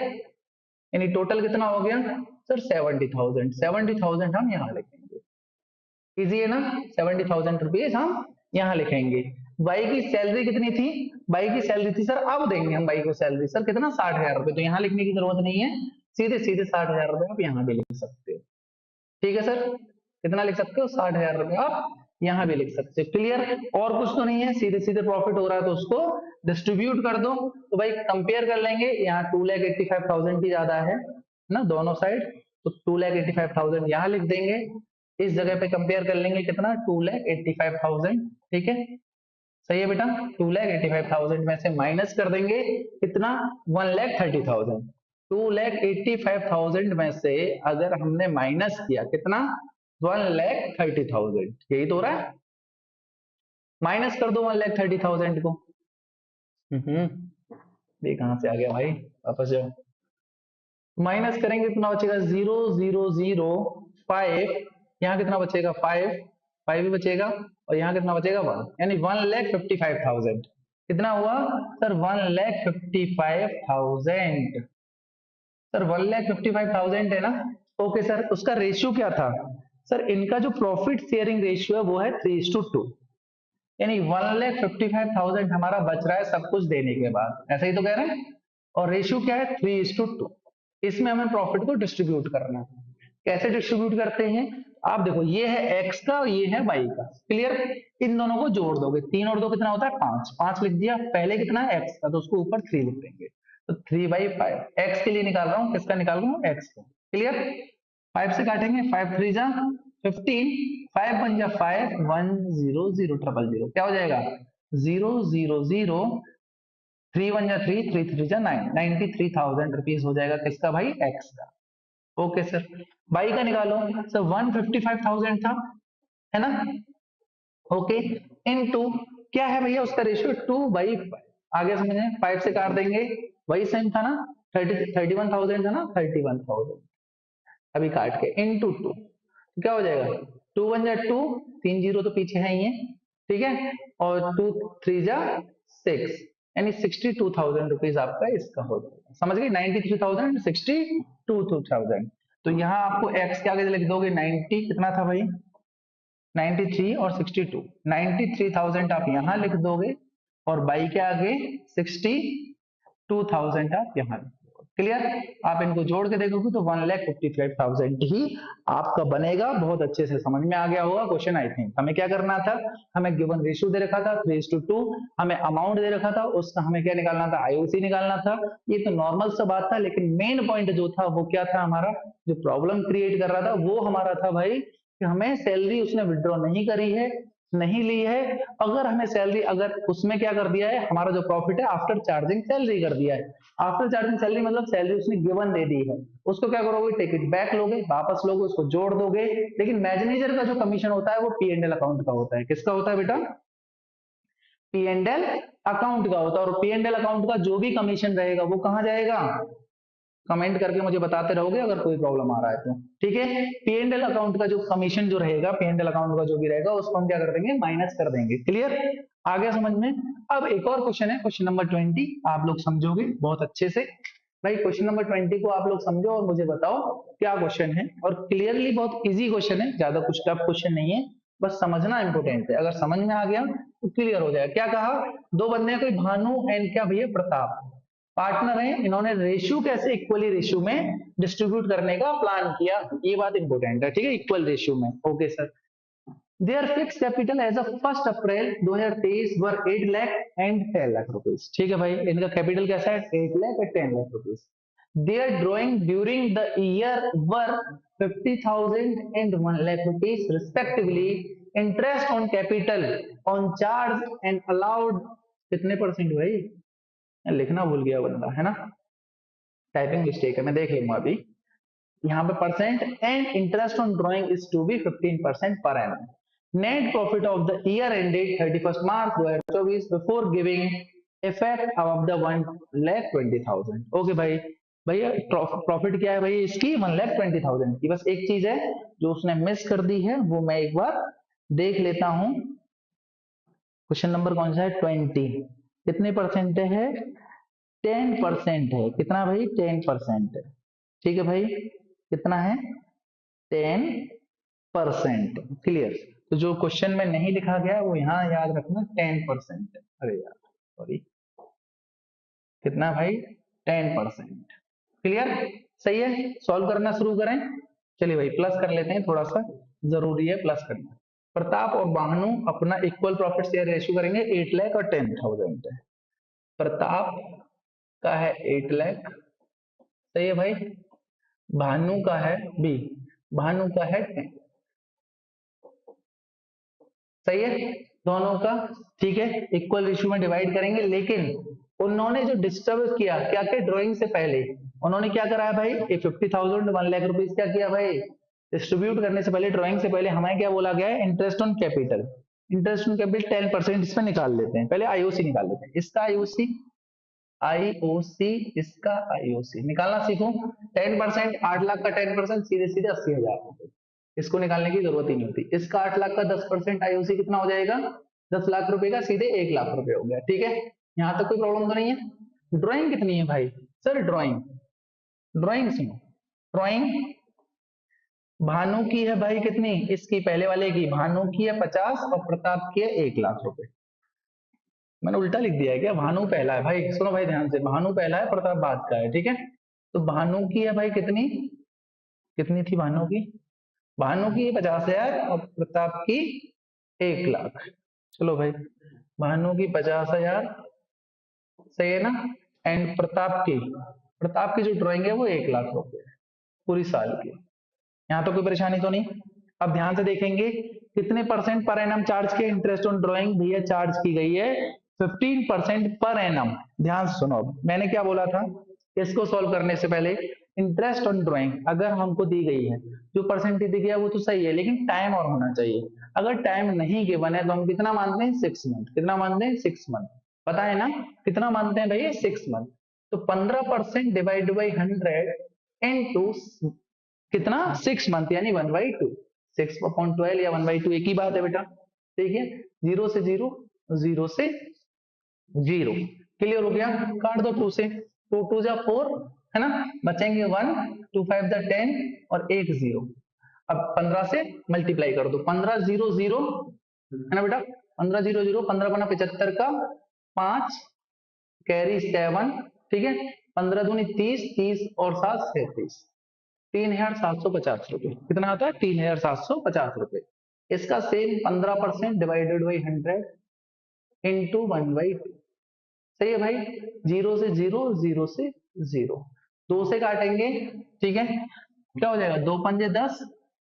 यानी टोटल कितना हो गया सर? 70,000। 70,000 हम यहाँ लिखेंगे, इजी है ना। 70,000 रुपीज हम यहाँ लिखेंगे। बाई की सैलरी कितनी थी? बाई की सैलरी थी सर, अब देंगे हम बाई को सैलरी सर कितना? 60,000 रुपए। तो यहाँ लिखने की जरूरत नहीं है, सीधे सीधे 60,000 रुपए आप यहाँ भी लिख सकते हो, ठीक है सर। कितना लिख सकते हो? 60,000 रुपए आप यहाँ भी लिख सकते हो। क्लियर? और कुछ तो नहीं है, सीधे सीधे प्रॉफिट हो रहा है तो उसको डिस्ट्रीब्यूट कर दो। तो भाई कंपेयर कर लेंगे, यहाँ 2,85,000 की ज्यादा है ना दोनों साइड, तो 2,85,000 यहाँ लिख देंगे। इस जगह पे कंपेयर कर लेंगे कितना? 2,85,000, ठीक है। सही है बेटा। 2,85,000 में से माइनस कर देंगे कितना? 1,30,000। 2,85,000 में से अगर हमने माइनस किया कितना? 1,30,000। यही तो हो रहा है, माइनस कर दो 1,30,000 को। ये कहां से आ गया भाई? वापस जाओ। माइनस करेंगे कितना बचेगा 0,005, यहाँ कितना बचेगा 5, 5 भी बचेगा, और यहाँ कितना बचेगा 1, यानी 1,55,000। कितना हुआ सर 1,55,000। सर 1,55,000 है ना। ओके सर, उसका रेशियो क्या था सर, इनका जो प्रॉफिट शेयरिंग रेशियो है वो है 3:2, यानी 1,55,000 हमारा बच रहा है सब कुछ देने के बाद, ऐसा ही तो कह रहे हैं। और रेशियो क्या है 3:2, इसमें हमें प्रॉफिट को डिस्ट्रीब्यूट करना है। कैसे डिस्ट्रीब्यूट करते हैं, आप देखो ये है एक्स का और ये है वाई का, क्लियर। इन दोनों को जोड़ दोगे, 3 और 2 कितना होता है 5, 5 लिख दिया, पहले कितना है एक्स का तो उसको ऊपर 3 लिख देंगे, तो 3/5 एक्स के लिए निकाल रहा हूँ, किसका निकाल रहा हूँ एक्स का, क्लियर। 5 से काटेंगे, 5 3 जा 15, 5 बन जा 5, 1 0 0 0 0, क्या हो जाएगा 0 0 0, 3 1 जा 3, 3 3 जा 9, 93,000 रुपीज हो जाएगा किसका भाई एक्स का। ओके सर, बाई का निकालो सर 155,000 था, है ना। ओके, इनटू क्या है भैया उसका रेशियो 2/5, आगे समझे 5 से काट देंगे, वही सेम था ना, 31,000 था ना, 31,000 अभी काट के इनटू 2, क्या हो जाएगा 2 1 जा 2, 3 0 तो पीछे है ही है, ठीक है, और 2 3 जा 6, यानी 62,000 रुपीज आपका इसका हो जाएगा, समझ गए 93,000 62,000। तो यहाँ आपको एक्स के आगे लिख दोगे 90, कितना था भाई 93 और 62, 93,000 आप यहाँ लिख दोगे, और बाई के आगे 62,000 आप यहाँ लिख दोगे, क्लियर। आप इनको जोड़ के देखोगे तो 1,55,000 ही आपका बनेगा। बहुत अच्छे से समझ में आ गया होगा क्वेश्चन, आई थिंक। हमें क्या करना था, हमें गिवन रेशियो दे रखा था 3:2, हमें अमाउंट दे रखा था, उसका हमें क्या निकालना था आईओसी निकालना था। ये तो नॉर्मल सा बात था, लेकिन मेन पॉइंट जो था वो क्या था, हमारा जो प्रॉब्लम क्रिएट कर रहा था वो हमारा था भाई कि हमें सैलरी उसने विड्रॉ नहीं करी है, नहीं ली है। अगर हमें सैलरी, अगर उसमें क्या कर दिया है, हमारा जो प्रॉफिट है आफ्टर चार्जिंग सैलरी कर दिया है, आफ्टर चार्जिंग सैलरी मतलब सैलरी उसने गिवन दे दी है, उसको क्या करोगे टेक इट बैक लोगे, वापस लोगे, उसको जोड़ दोगे। लेकिन मैनेजर का जो कमीशन होता है वो पी एंड एल अकाउंट का होता है, किसका होता है बेटा पी एंड एल अकाउंट का होता है। और पी एंड एल अकाउंट का जो भी कमीशन रहेगा वो कहां जाएगा, कमेंट करके मुझे बताते रहोगे अगर कोई प्रॉब्लम आ रहा है तो, ठीक है। पी एंड एल अकाउंट का जो कमीशन जो रहेगा, पी एंड एल अकाउंट का जो भी रहेगा उसको हम क्या कर देंगे माइनस कर देंगे, क्लियर। आ गया समझ में। अब एक और क्वेश्चन है, क्वेश्चन नंबर 20, आप लोग समझोगे बहुत अच्छे से। भाई क्वेश्चन नंबर 20 को आप लोग समझो और मुझे बताओ क्या क्वेश्चन है, और क्लियरली बहुत इजी क्वेश्चन है, ज्यादा कुछ टफ क्वेश्चन नहीं है, बस समझना इंपॉर्टेंट है। अगर समझ में आ गया तो क्लियर हो जाएगा। क्या कहा, दो बंदे कोई भानु एंड क्या भैया प्रताप पार्टनर है, इन्होंने रेशियो कैसे इक्वली रेशियो में डिस्ट्रीब्यूट करने का प्लान किया, ये बात इंपॉर्टेंट है, ठीक है, इक्वल रेशियो में। Okay sir, their fixed capital as of 1 April 2023 were 8 lakh and 10 lakh rupees, ठीक है भाई, इनका कैपिटल कैसा है 8 लाख और 10 lakh rupees. Their drawing during the year were 50,000 and 1 lakh rupees respectively. Interest on capital on charge and allowed कितने percent भाई, लिखना भूल गया बंदा, है ना, टाइपिंग मिस्टेक है, मैं देख लूंगा अभी। यहाँ पे percent and interest on drawing is to be 15% per annum. Net profit of the year ended 31 March 2024 before giving effect of the 1,20,000। Okay भाई, भैया प्रॉफिट क्या है भाई इसकी 1,20,000 की। बस एक चीज है जो उसने मिस कर दी है, वो मैं एक बार देख लेता हूं। क्वेश्चन नंबर कौन सा है 20, कितने परसेंट है 10% है, कितना भाई 10% है, ठीक है भाई, कितना है 10%, क्लियर। तो जो क्वेश्चन में नहीं लिखा गया वो यहाँ याद रखना 10% है, अरे यार सॉरी, कितना भाई 10%, क्लियर, सही है। सॉल्व करना शुरू करें, चलिए भाई प्लस कर लेते हैं, थोड़ा सा जरूरी है प्लस करना। प्रताप और भानु अपना इक्वल प्रॉफिट शेयर रेशियो करेंगे, 8 लाख और 10,000 है। प्रताप का है 8 लाख, सही है भाई, भानु का है बी, भानु का है 10, सही है दोनों का, ठीक है, इक्वल रेशियो में डिवाइड करेंगे। लेकिन उन्होंने जो डिस्टर्ब किया क्या क्या ड्राइंग से पहले, उन्होंने क्या करा है भाई, 50,000 1 लाख रुपीज क्या किया भाई, डिस्ट्रीब्यूट करने से पहले, ड्राइंग से पहले हमें क्या बोला गया है, interest on capital, interest on capital 10% इसमें निकाल लेते हैं, पहले आईओसी निकाल लेते हैं, इसका आईओसी आईओसी, इसका आईओसी निकालना सीखो। 10%, 8 लाख का 10% सीधे सीधे 80,000 रुपए, इसको निकालने की जरूरत ही नहीं होती। इसका 8 लाख का 10% आईओसी कितना हो जाएगा, 10 लाख रुपए का सीधे 1 लाख रुपए हो गया। ठीक है, यहाँ तक कोई प्रॉब्लम तो नहीं है। ड्राइंग कितनी है भाई, सर ड्राइंग, ड्राइंग सुनो, ड्राइंग भानु की है भाई कितनी, इसकी पहले वाले की, भानु की है 50 और प्रताप की है 1 लाख रुपए। मैंने उल्टा लिख दिया है क्या, भानु पहला है भाई, सुनो भाई ध्यान से, भानु पहला है प्रताप बाद का है। ठीक है, तो भानु की है भाई कितनी, कितनी थी भानु की, भानु की 50,000 और प्रताप की 1 लाख। चलो भाई, भानु की 50,000 सही है ना, एंड प्रताप की जो ड्राइंग है वो 1 लाख रुपए पूरी साल की। यहाँ तो कोई परेशानी तो नहीं। अब ध्यान से देखेंगे कितने परसेंट पर एनम चार्ज के इंटरेस्ट ऑन ड्राइंग, भैया चार्ज की गई है 15% पर एनम। ध्यान से सुनो, मैंने क्या बोला था, इसको सॉल्व करने से पहले इंटरेस्ट ऑन ड्राइंग अगर हमको दी गई है, जो परसेंटेज दी गया वो तो सही है, लेकिन टाइम और होना चाहिए। अगर टाइम नहीं गिवन है तो हम कितना मानते हैं, 6 मंथ। कितना मानते हैं, 6 मंथ, पता है ना कितना मानते हैं भैया, 6 मंथ। तो 15% डिवाइड बाई 100 इनटू कितना, 6 मंथ, यानी 1/2, 6/12 या 1/2 एक ही बात है बेटा। ठीक है, 0 से 0, 0 से 0, क्लियर हो गया। काट दो 2 से, 2 2 जा 4 है ना, बचेंगे 1, 2 5 जा 10 और 1 0। अब 15 से मल्टीप्लाई कर दो, 15 0 0 है ना बेटा, 15 0 0, 15 बना 75 का 5 कैरी 7, ठीक है, 15 दूनी 30, 30 और 7 37, 3,750 रुपए। कितना आता है, 3,750 रुपए। इसका सेम 15% डिवाइडेड बाई 100 इंटू 1/2, सही है भाई। 0 से 0, 0 से 0, 2 से काटेंगे, ठीक है, क्या हो जाएगा, 2 पंजे 10,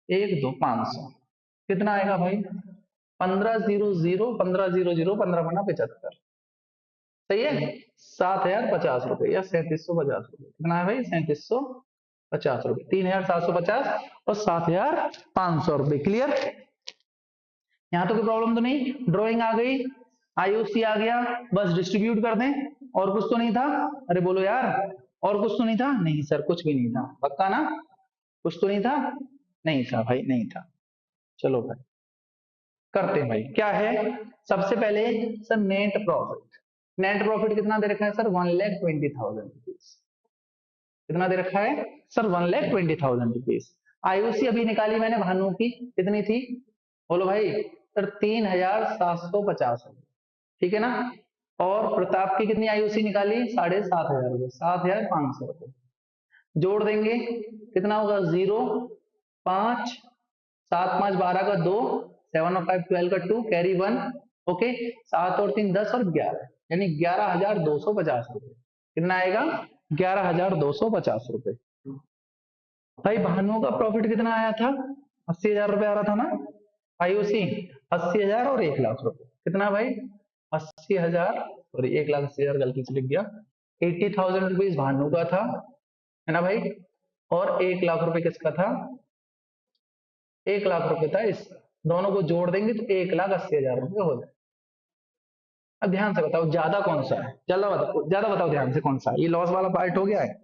1 2 500, कितना आएगा भाई, 15 0 0, 15 0 0, 15 बना 75, सही है, 7,050 रुपए या 3,750 रुपए। कितना है भाई, 3,750 रुपए, 3,750 और 7,500 रुपए। क्लियर, यहाँ तो कोई प्रॉब्लम तो नहीं, ड्राइंग आ गई, आईओसी आ गया, बस डिस्ट्रीब्यूट कर दें। और कुछ तो नहीं था, अरे बोलो यार, और कुछ तो नहीं था, नहीं सर कुछ भी नहीं था, पक्का ना, कुछ तो नहीं था, नहीं था भाई, नहीं था। चलो भाई करते हैं भाई, क्या है, सबसे पहले sir net profit. Net profit कितना दे रखा है सर, 1,20,000 रुपीज। कितना दे रखा है सर, 1,20,000 रुपीज। आईओसी अभी निकाली मैंने भानु की, कितनी थी, बोलो भाई सर, 3,750, ठीक है ना। और प्रताप की कितनी आईओसी निकाली, 7,500 रुपए, 7,500 रुपए। जोड़ देंगे कितना होगा, 0 5 7 5 12 का 2, 7 और 5 12 का 2, कैरी 1, ओके, 7 और 3 10 और 11, यानी 11,250 रुपए। कितना आएगा, 11,250 रुपए। भाई भानु का प्रॉफिट कितना आया था, 80,000 रुपए आ रहा था ना, आईओसी 80,000 और 1 लाख रुपए। कितना भाई, 80,000 और 1,80,000, गलती से लिख गया, 80,000 रुपीज भानु का था, है ना भाई, और 1 लाख रुपए किसका था, 1 लाख रुपए था इसका। दोनों को जोड़ देंगे तो 1,80,000 रुपए हो जाए। अब ध्यान से बताओ ज्यादा कौन सा है, ज्यादा बताओ ध्यान से कौन सा है, ये लॉस वाला पार्ट हो गया है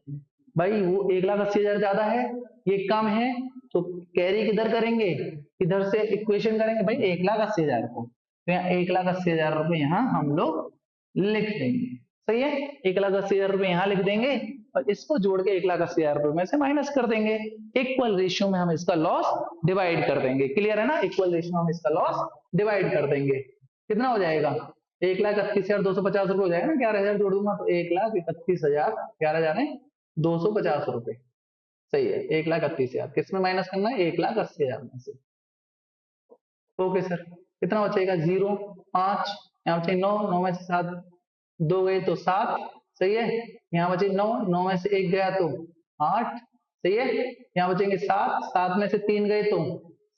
भाई, वो 1,80,000 ज्यादा है, ये कम है, तो कैरी किधर करेंगे, इधर से इक्वेशन करेंगे भाई 1,80,000 को, तो यहाँ 1,80,000 रुपए यहाँ हम लोग लिख देंगे, सही है, 1,80,000 रुपए यहाँ लिख देंगे और इसको जोड़ के 1,80,000 रुपए में से माइनस कर देंगे। इक्वल रेशियो में हम इसका लॉस डिवाइड कर देंगे, क्लियर है ना, इक्वल रेशियो में हम इसका लॉस डिवाइड कर देंगे। कितना हो जाएगा, 1,31,250 रुपए हो जाएगा ना, 11,000 जोड़ दूंगा तो 1,31,000, 11,000 है 250 रुपए, सही है, 1,31,000 किस में माइनस करना है, 1,80,000 में से। ओके सर, कितना बचेगा, 0 5, यहाँ बचे 9, 9 में से 7 2 गए तो 7, सही है, यहाँ बचे 9, 9 में से 1 गया तो 8, सही है, यहाँ बचेंगे 7, 7 में से 3 गए तो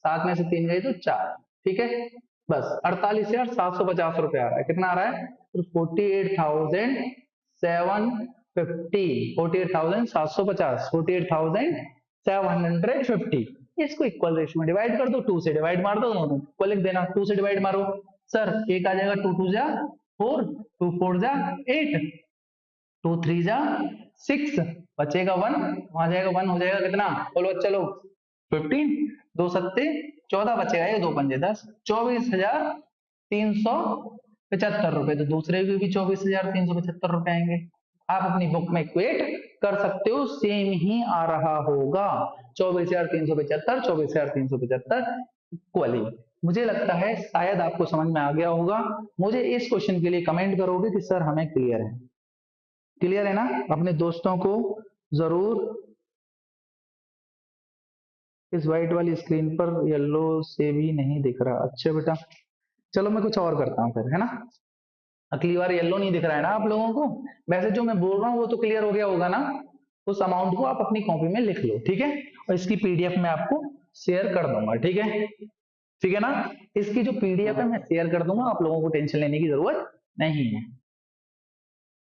7 में से 3 गए तो 4, ठीक है, बस 48,750 रुपए आ रहा है। कितना आ रहा है, तो 48,750, 48,750, इसको इक्वल रेशियो में डिवाइड कर दो, 2 से डिवाइड मार दो, दोनों को लिख देना, 2 से डिवाइड मारो सर, एक आ जाएगा 2 2 जा 4, 2 4 जा 8, 2 3 जा 6, बचेगा 1, वहां जाएगा 1, हो जाएगा कितना, बोलो चलो 15, 2 सत्ते 14, बचेगा ये 2 पंजे 10, 24,375 रुपए। तो दूसरे के भी 24,375 रुपए आएंगे। आप अपनी बुक में इक्वेट कर सकते हो, सेम ही आ रहा होगा, 24,375, 24,375 इक्वली। मुझे लगता है शायद आपको समझ में आ गया होगा। मुझे इस क्वेश्चन के लिए कमेंट करोगे कि सर हमें क्लियर है, क्लियर है ना। अपने दोस्तों को जरूर, इस व्हाइट वाली स्क्रीन पर येलो से भी नहीं दिख रहा, अच्छा बेटा चलो मैं कुछ और करता हूँ फिर, है ना। अगली बार येलो नहीं दिख रहा है ना आप लोगों को, वैसे जो मैं बोल रहा हूँ वो तो क्लियर हो गया होगा ना। उस अमाउंट को आप अपनी कॉपी में लिख लो, ठीक है, और इसकी पीडीएफ में आपको शेयर कर दूंगा, ठीक है, ठीक है ना। इसकी जो पीडीएफ है मैं शेयर कर दूंगा, आप लोगों को टेंशन लेने की जरूरत नहीं है।